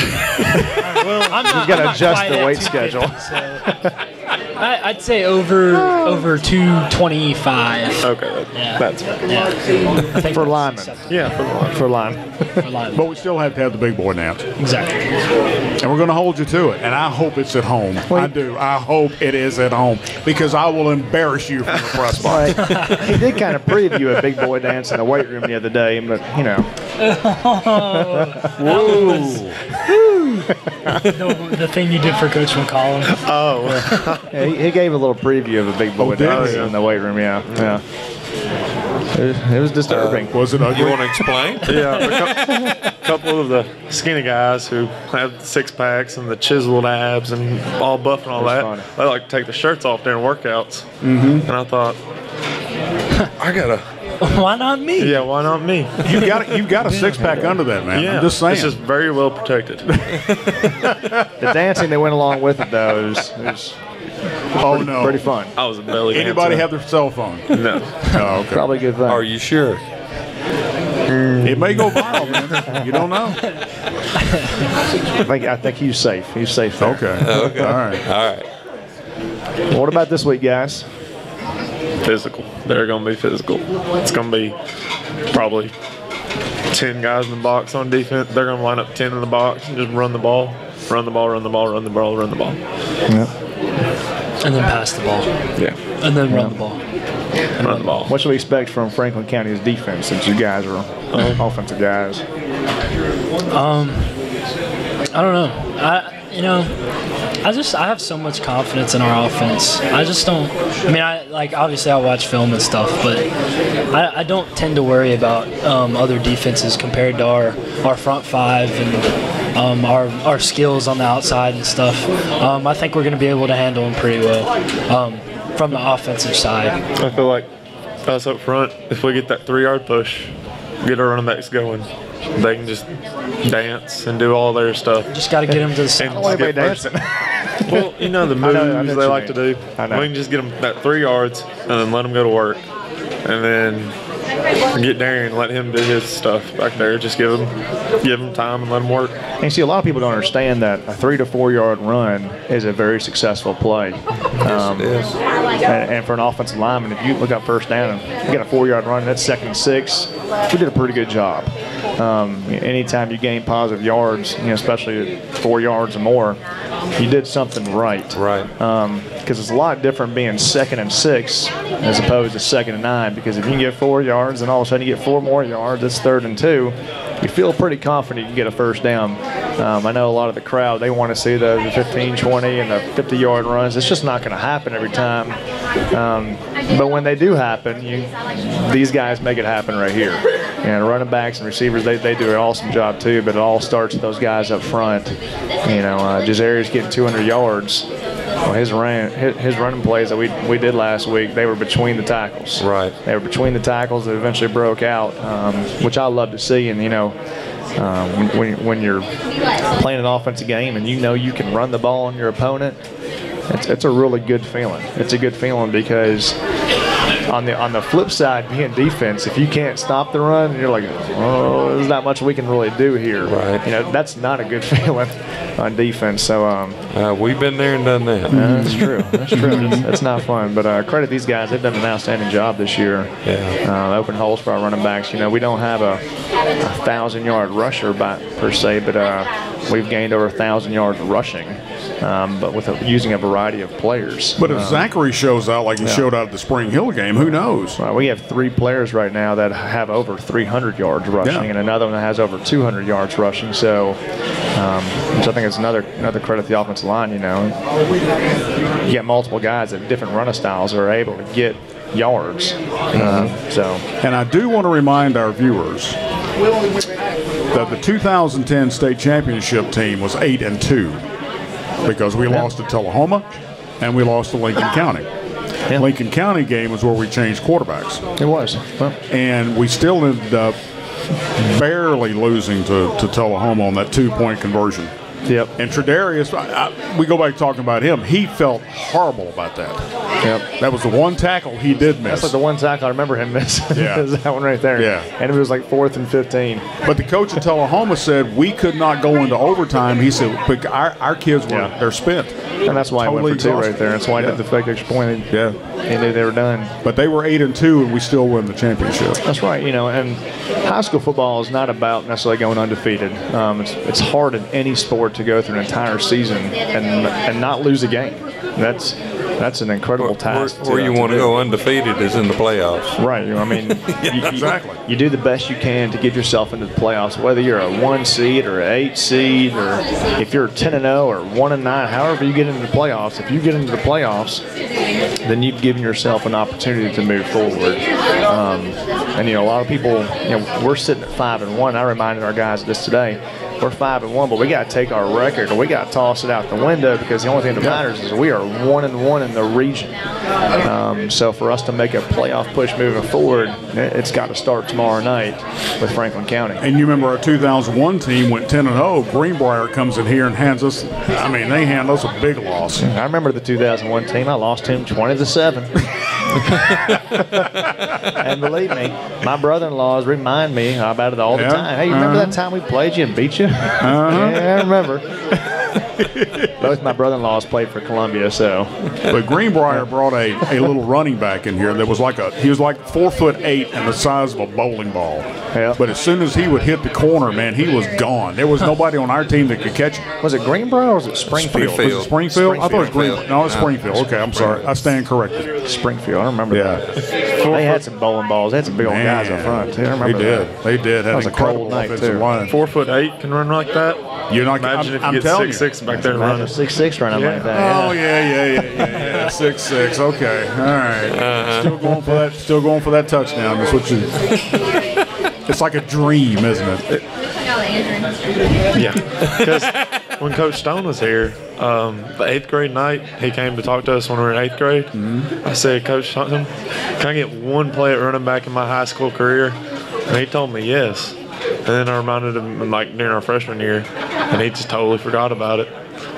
got to adjust the weight schedule. So I'd say over 225. Okay, that's fair. Yeah. I think for linemen. Yeah, for linemen. For linemen. But we still have to have the big boy dance. Exactly. And we're going to hold you to it. And I hope it's at home. I do. I hope it is at home because I will embarrass you from the press box. He did kind of preview a big boy dance in the weight room the other day, but The thing you did for Coach McCollum. Oh. Yeah, he gave a little preview of a big boy in the weight room, yeah. It was disturbing. Was it ugly? You want to explain? Yeah, a couple of the skinny guys who have the six packs and the chiseled abs and all buff and all that. Funny. They like to take the shirts off during workouts. Mm-hmm. And I thought, I gotta. Why not me? Yeah, why not me? You've got a six-pack under that, man. Yeah, I'm just saying. it's just very well protected. The dancing that went along with it, though, is pretty fun. I was a belly dancer. Anybody have their cell phone? No. Oh, okay. Probably a good thing. Are you sure? It may go viral, man. You don't know. I think he's safe. He's safe there. Okay. All right. All right. What about this week, guys? Physical. They're going to be physical. It's going to be probably 10 guys in the box on defense. They're going to line up 10 in the box and just run the ball. Run the ball, run the ball, run the ball, run the ball. Yeah. And then pass the ball. Yeah. And then run the ball. Run the ball. What should we expect from Franklin County's defense since you guys are offensive guys? I don't know. I have so much confidence in our offense. I just don't. I mean, obviously I watch film and stuff, but I don't tend to worry about other defenses compared to our front five and our skills on the outside and stuff. I think we're going to be able to handle them pretty well from the offensive side. I feel like us up front, if we get that 3-yard push, get our running backs going, they can just dance and do all their stuff. Just got to get them to the side. Anybody dancing? Well, you know the moves I know they like to do. I know. We can just get them that 3 yards and then let them go to work. And then get Darian, let him do his stuff back there. Just give him time and let him work. And you see, a lot of people don't understand that a 3 to 4 yard run is a very successful play. Yes, it is. And for an offensive lineman, if you look up first down and you got a 4 yard run, that's 2nd and 6. We did a pretty good job. Anytime you gain positive yards, especially 4 yards or more, you did something right. Right. Because it's a lot different being 2nd and 6 as opposed to 2nd and 9. Because if you can get 4 yards and all of a sudden you get 4 more yards, it's 3rd and 2. You feel pretty confident you can get a first down. I know a lot of the crowd, they want to see the 15, 20, and the 50-yard runs. It's just not going to happen every time. But when they do happen, these guys make it happen right here. And running backs and receivers, they do an awesome job too, but it all starts with those guys up front. Jazaria's getting 200 yards. Well, his running plays that we did last week, they were between the tackles. Right. They were between the tackles that eventually broke out, which I love to see. And when you're playing an offensive game and you can run the ball on your opponent, it's a really good feeling. It's a good feeling because on the flip side, being defense, if you can't stop the run, you're like, oh, there's not much we can really do here. Right. That's not a good feeling on defense. So we've been there and done that. that's true. That's true. That's not fun. But credit these guys; they've done an outstanding job this year. Yeah. Open holes for our running backs. We don't have a 1,000-yard rusher per se, but we've gained over 1,000 yards rushing. But with using a variety of players. But if Zachary shows out like he showed out at the Spring Hill game, who knows? We have 3 players right now that have over 300 yards rushing, and another one that has over 200 yards rushing. So, which I think is another credit to the offensive line. You get multiple guys that different running styles are able to get yards. And I do want to remind our viewers that the 2010 state championship team was 8-2. Because we lost to Tullahoma and we lost to Lincoln County. Yeah. Lincoln County game was where we changed quarterbacks. It was. Well, and we still ended up barely losing to Tullahoma on that 2-point conversion. Yep. And Tredarius, we go back talking about him. He felt horrible about that. Yep. That was the one tackle he did miss. That's like the one tackle I remember him missing. Yeah. That one right there. Yeah. And it was like 4th and 15. But the coach at Tullahoma said we could not go into overtime. He said our kids they're spent. And that's why totally he went for 2 right there. That's why he did the fake extra point. He knew they were done. But they were 8-2, and we still win the championship. That's right. And high school football is not about necessarily going undefeated. It's hard in any sport to go through an entire season and not lose a game. That's an incredible task. Where you want to go undefeated is in the playoffs. Right. I mean, exactly. You do the best you can to get yourself into the playoffs, whether you're a 1 seed or an 8 seed, or if you're 10-0 or 1-9, however you get into the playoffs. If you get into the playoffs, then you've given yourself an opportunity to move forward. And a lot of people, we're sitting at 5-1. I reminded our guys of this today. We're 5-1, but we got to take our record and we got to toss it out the window, because the only thing that matters is we are 1-1 in the region. So for us to make a playoff push moving forward, it's got to start tomorrow night with Franklin County. And you remember our 2001 team went 10-0. Greenbrier comes in here and hands us. They hand us a big loss. I remember the 2001 team. I lost to him 20-7. And believe me, my brother-in-laws remind me about it all the time. Hey, you remember that time we played you and beat you? Yeah, I remember. Both my brother-in-laws played for Columbia, so. But Greenbrier brought a little running back in here that was he was like 4'8" and the size of a bowling ball. Yeah. But as soon as he would hit the corner, man, he was gone. There was nobody on our team that could catch him. Was it Greenbrier or was it Springfield? Was it Springfield? I thought it was Greenbrier. No, it's Springfield. Okay, I'm sorry. I stand corrected. Springfield. I remember that. They had some bowling balls. They had some big old guys up front. I remember that. They did. Had was an incredible offensive line. 4'8" can run like that. You're not. Imagine if I'm you get telling 6'6" back there running. 6'6" running like that. Oh yeah. 6'6". Okay, all right. Still going for that touchdown. That's what you. It's like a dream, isn't it? Yeah. Because when Coach Stone was here, the 8th grade night, he came to talk to us when we were in 8th grade. Mm-hmm. I said, Coach Stone, can I get one play at running back in my high school career? And he told me yes. And then I reminded him during our freshman year, and he just totally forgot about it.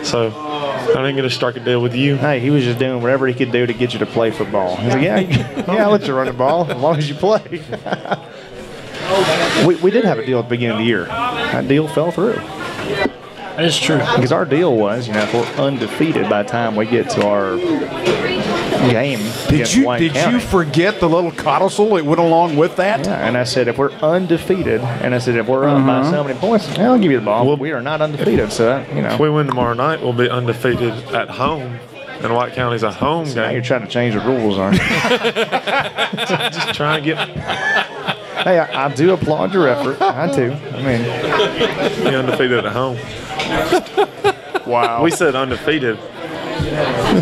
So I didn't get to strike a deal with you. Hey, he was just doing whatever he could do to get you to play football. He's like, I'll let you run the ball as long as you play. We did have a deal at the beginning of the year. That deal fell through. That is true. Because our deal was, if we're undefeated by the time we get to our game against White County. You forget the little codicil that went along with that? Yeah, and I said, if we're undefeated, and I said, if we're up by so many points, I'll give you the ball. We are not undefeated, so, If we win tomorrow night, we'll be undefeated at home. And White County's a home game. Now you're trying to change the rules, aren't you? Just trying to get... Hey, I do applaud your effort. I do. Be undefeated at home. Wow. We said undefeated.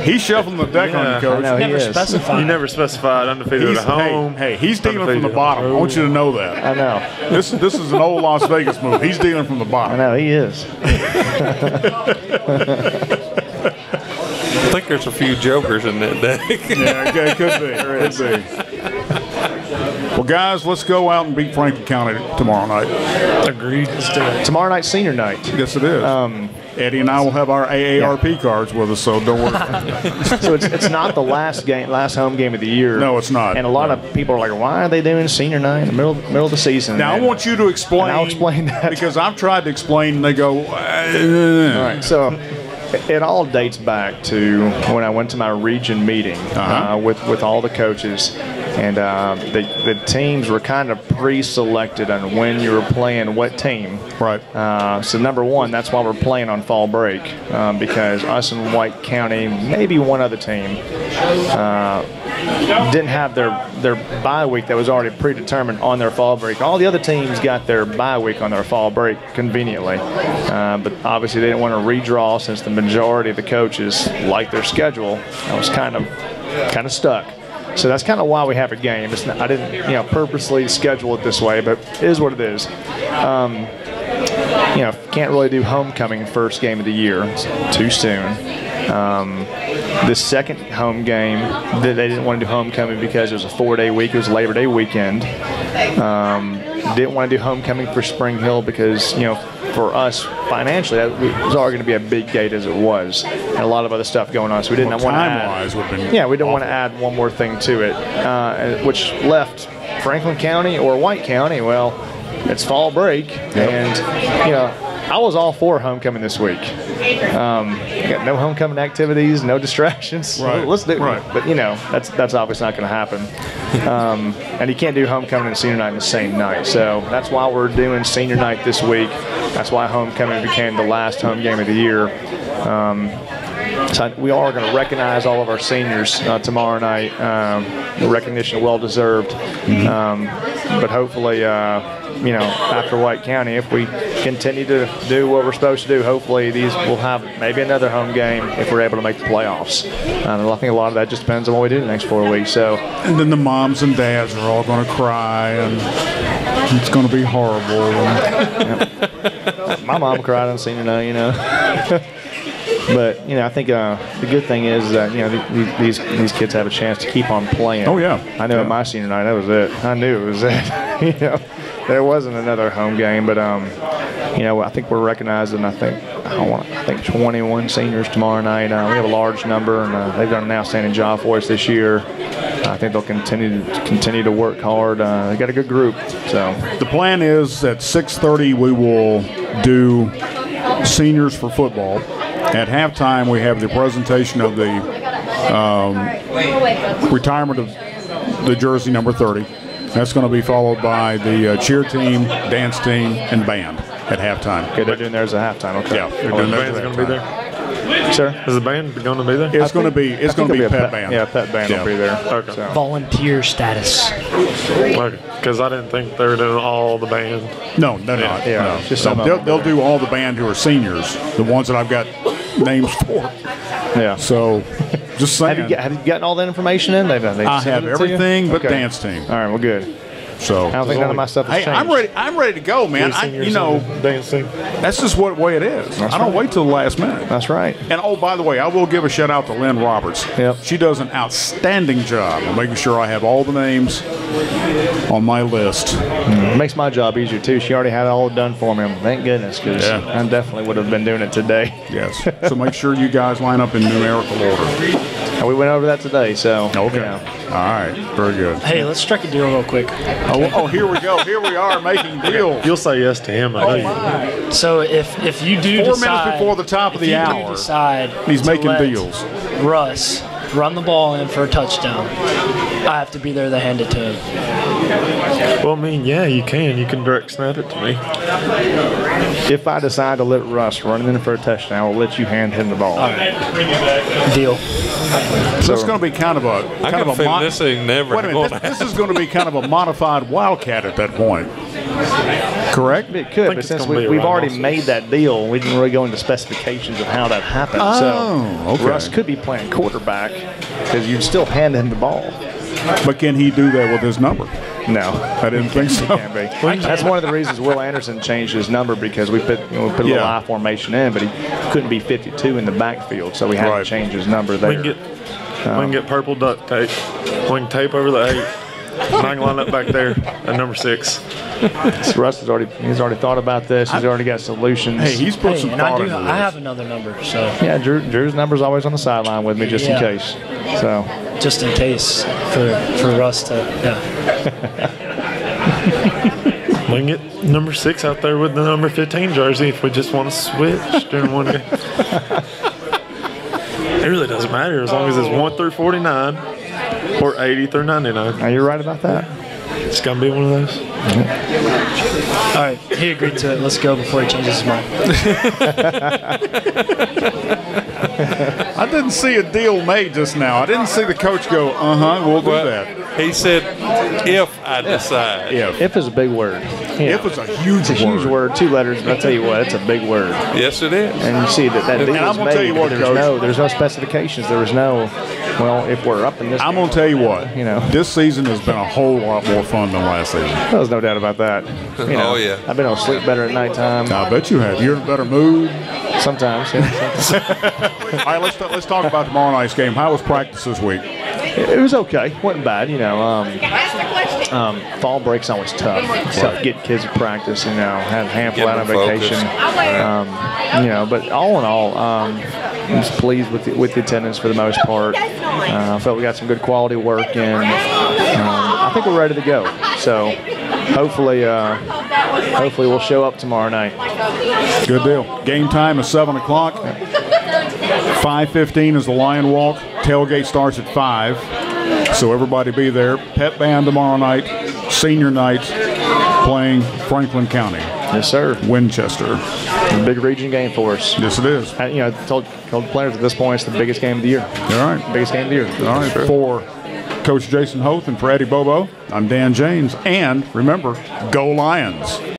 He's shuffling the deck on you, Coach. Never specified. You never specified undefeated at home. Hey, he's dealing from the bottom. I want you to know that. I know. This is an old Las Vegas move. He's dealing from the bottom. I know, he is. I think there's a few jokers in that deck. Yeah, okay, could be. Well, guys, let's go out and beat Franklin County tomorrow night. Agreed. Let's do it. Tomorrow night's senior night. Yes, it is. Eddie and I will have our AARP cards with us, so don't worry about it. So it's not the last home game of the year. No, it's not. And a lot of people are like, why are they doing senior night in the middle of the season? Now, I want you to explain. And I'll explain that. Because I've tried to explain, and they go, All right, so it all dates back to when I went to my region meeting with all the coaches. And the teams were kind of pre-selected on when you were playing what team. Right. So number one, that's why we're playing on fall break, because us and White County, maybe one other team, didn't have their bye week that was already predetermined on their fall break. All the other teams got their bye week on their fall break conveniently, but obviously they didn't want to redraw since the majority of the coaches liked their schedule. I was kind of stuck. So that's kind of why we have a game. I didn't, purposely schedule it this way, but it is what it is. Can't really do homecoming first game of the year. It's too soon. The second home game, they didn't want to do homecoming because it was a 4-day week. It was Labor Day weekend. Didn't want to do homecoming for Spring Hill because, for us financially, it was already going to be a big gate as it was, and a lot of other stuff going on. So we didn't want to add. We didn't want to add one more thing to it, which left Franklin County or White County. Well, it's fall break, and I was all for homecoming this week. Got no homecoming activities, no distractions. Right. Let's do it. Right. But that's obviously not going to happen. And you can't do homecoming and senior night in the same night. So that's why we're doing senior night this week. That's why homecoming became the last home game of the year. So we are going to recognize all of our seniors tomorrow night. The recognition well-deserved. But hopefully, after White County, if we continue to do what we're supposed to do, hopefully these will have maybe another home game if we're able to make the playoffs. And I think a lot of that just depends on what we do the next 4 weeks. So, and then the moms and dads are all going to cry, and it's going to be horrible. My mom cried on senior night, But I think the good thing is that these kids have a chance to keep on playing. Oh yeah, I know at my senior night that was it. I knew it was it. There wasn't another home game, but I think we're recognizing. I think 21 seniors tomorrow night. We have a large number, and they've done an outstanding job for us this year. I think they'll continue to work hard. They got a good group. So the plan is at 6:30 we will do seniors for football. At halftime, we have the presentation of the retirement of the jersey number 30. That's going to be followed by the cheer team, dance team, and band at halftime. Okay, they're doing theirs at halftime. Okay. Yeah, the band's going to be there. Sir, is the band going to be there? It's going to be pet band. Yeah, pet band will be there. Okay. So. Volunteer status. Okay, because I didn't think they were doing all the band. No, they're not. Yeah, no. just they'll do all the band who are seniors, the ones that I've got names for. Yeah. So, just saying. Have you gotten all that information in? I have everything but dance team. All right, well, good. So I don't think none of my stuff has changed. I'm ready to go, man. Dancing. That's just what way it is. I don't wait till the last minute. That's right. And by the way, I will give a shout out to Lynn Roberts. Yep. She does an outstanding job of making sure I have all the names on my list. It makes my job easier too. She already had it all done for me. Thank goodness, because I definitely would have been doing it today. Yes. So make sure you guys line up in numerical order. And we went over that today, so. Okay. All right. Very good. Hey, let's strike a deal real quick. Oh, here we go. Here we are making deals. You'll say yes to him, I know you will. So if you do 4 decide, minutes before the top of the hour, he's making deals. Russ run the ball in for a touchdown. I have to be there to hand it to him. Well, I mean, yeah, you can. You can direct snap it to me. If I decide to let Russ run in for a touchdown, I'll let you hand him the ball. All right. Deal. So it's going to be kind of a this thing never. Wait a minute. This is going to be kind of a modified Wildcat at that point. Correct? It could, but since we've already made that deal, we didn't really go into specifications of how that happened. Okay. Russ could be playing quarterback because you'd still hand him the ball. But can he do that with his number? No, I didn't think so. He can't be. That's one of the reasons Will Anderson changed his number, because we put a little I formation in, but he couldn't be 52 in the backfield, so we had to change his number there. We can get purple duct tape. We can tape over the 8. And I can line up back there at number 6. So Russ has already thought about this. He's already got solutions. Hey, he's put some thought into this. I have another number, so. Yeah, Drew's number's always on the sideline with me just in case. So. Just in case for Russ to, We can get number 6 out there with the number 15 jersey if we just want to switch during one game. It really doesn't matter as long as it's 1 through 49 or 80 through 99. Now you're right about that. It's gonna be one of those. All right, he agreed to it. Let's go before he changes his mind. I didn't see a deal made just now. I didn't see the coach go, we'll do that. He said, if I decide. If is a big word. If is a huge word. It's a huge word, 2 letters, but I'll tell you what, it's a big word. Yes, it is. And you see that deal I'm was gonna tell you what, Coach. There's no specifications. There was no, if we're up in this I'm going to tell you what. know. This season has been a whole lot more fun than last season. There's no doubt about that. Oh, yeah. I've been able to sleep better at nighttime. I bet you have. You're in a better mood. Sometimes, All right, let's talk about tomorrow night's game. How was practice this week? It was okay. Wasn't bad, fall break's always tough. It's tough getting kids to practice, had a handful out on vacation. But all in all, I was pleased with the attendance for the most part. I felt we got some good quality work, and I think we're ready to go. So hopefully we'll show up tomorrow night. Good deal. Game time is 7 o'clock. 5:15 is the Lion Walk. Tailgate starts at 5. So everybody be there. Pep band tomorrow night. Senior night playing Franklin County. Yes, sir. Winchester. Big region game for us. Yes, it is. I told the players at this point it's the biggest game of the year. All right. Biggest game of the year. All right. For Coach Jason Hoth and for Eddie Bobo, I'm Dan James. And remember, go Lions.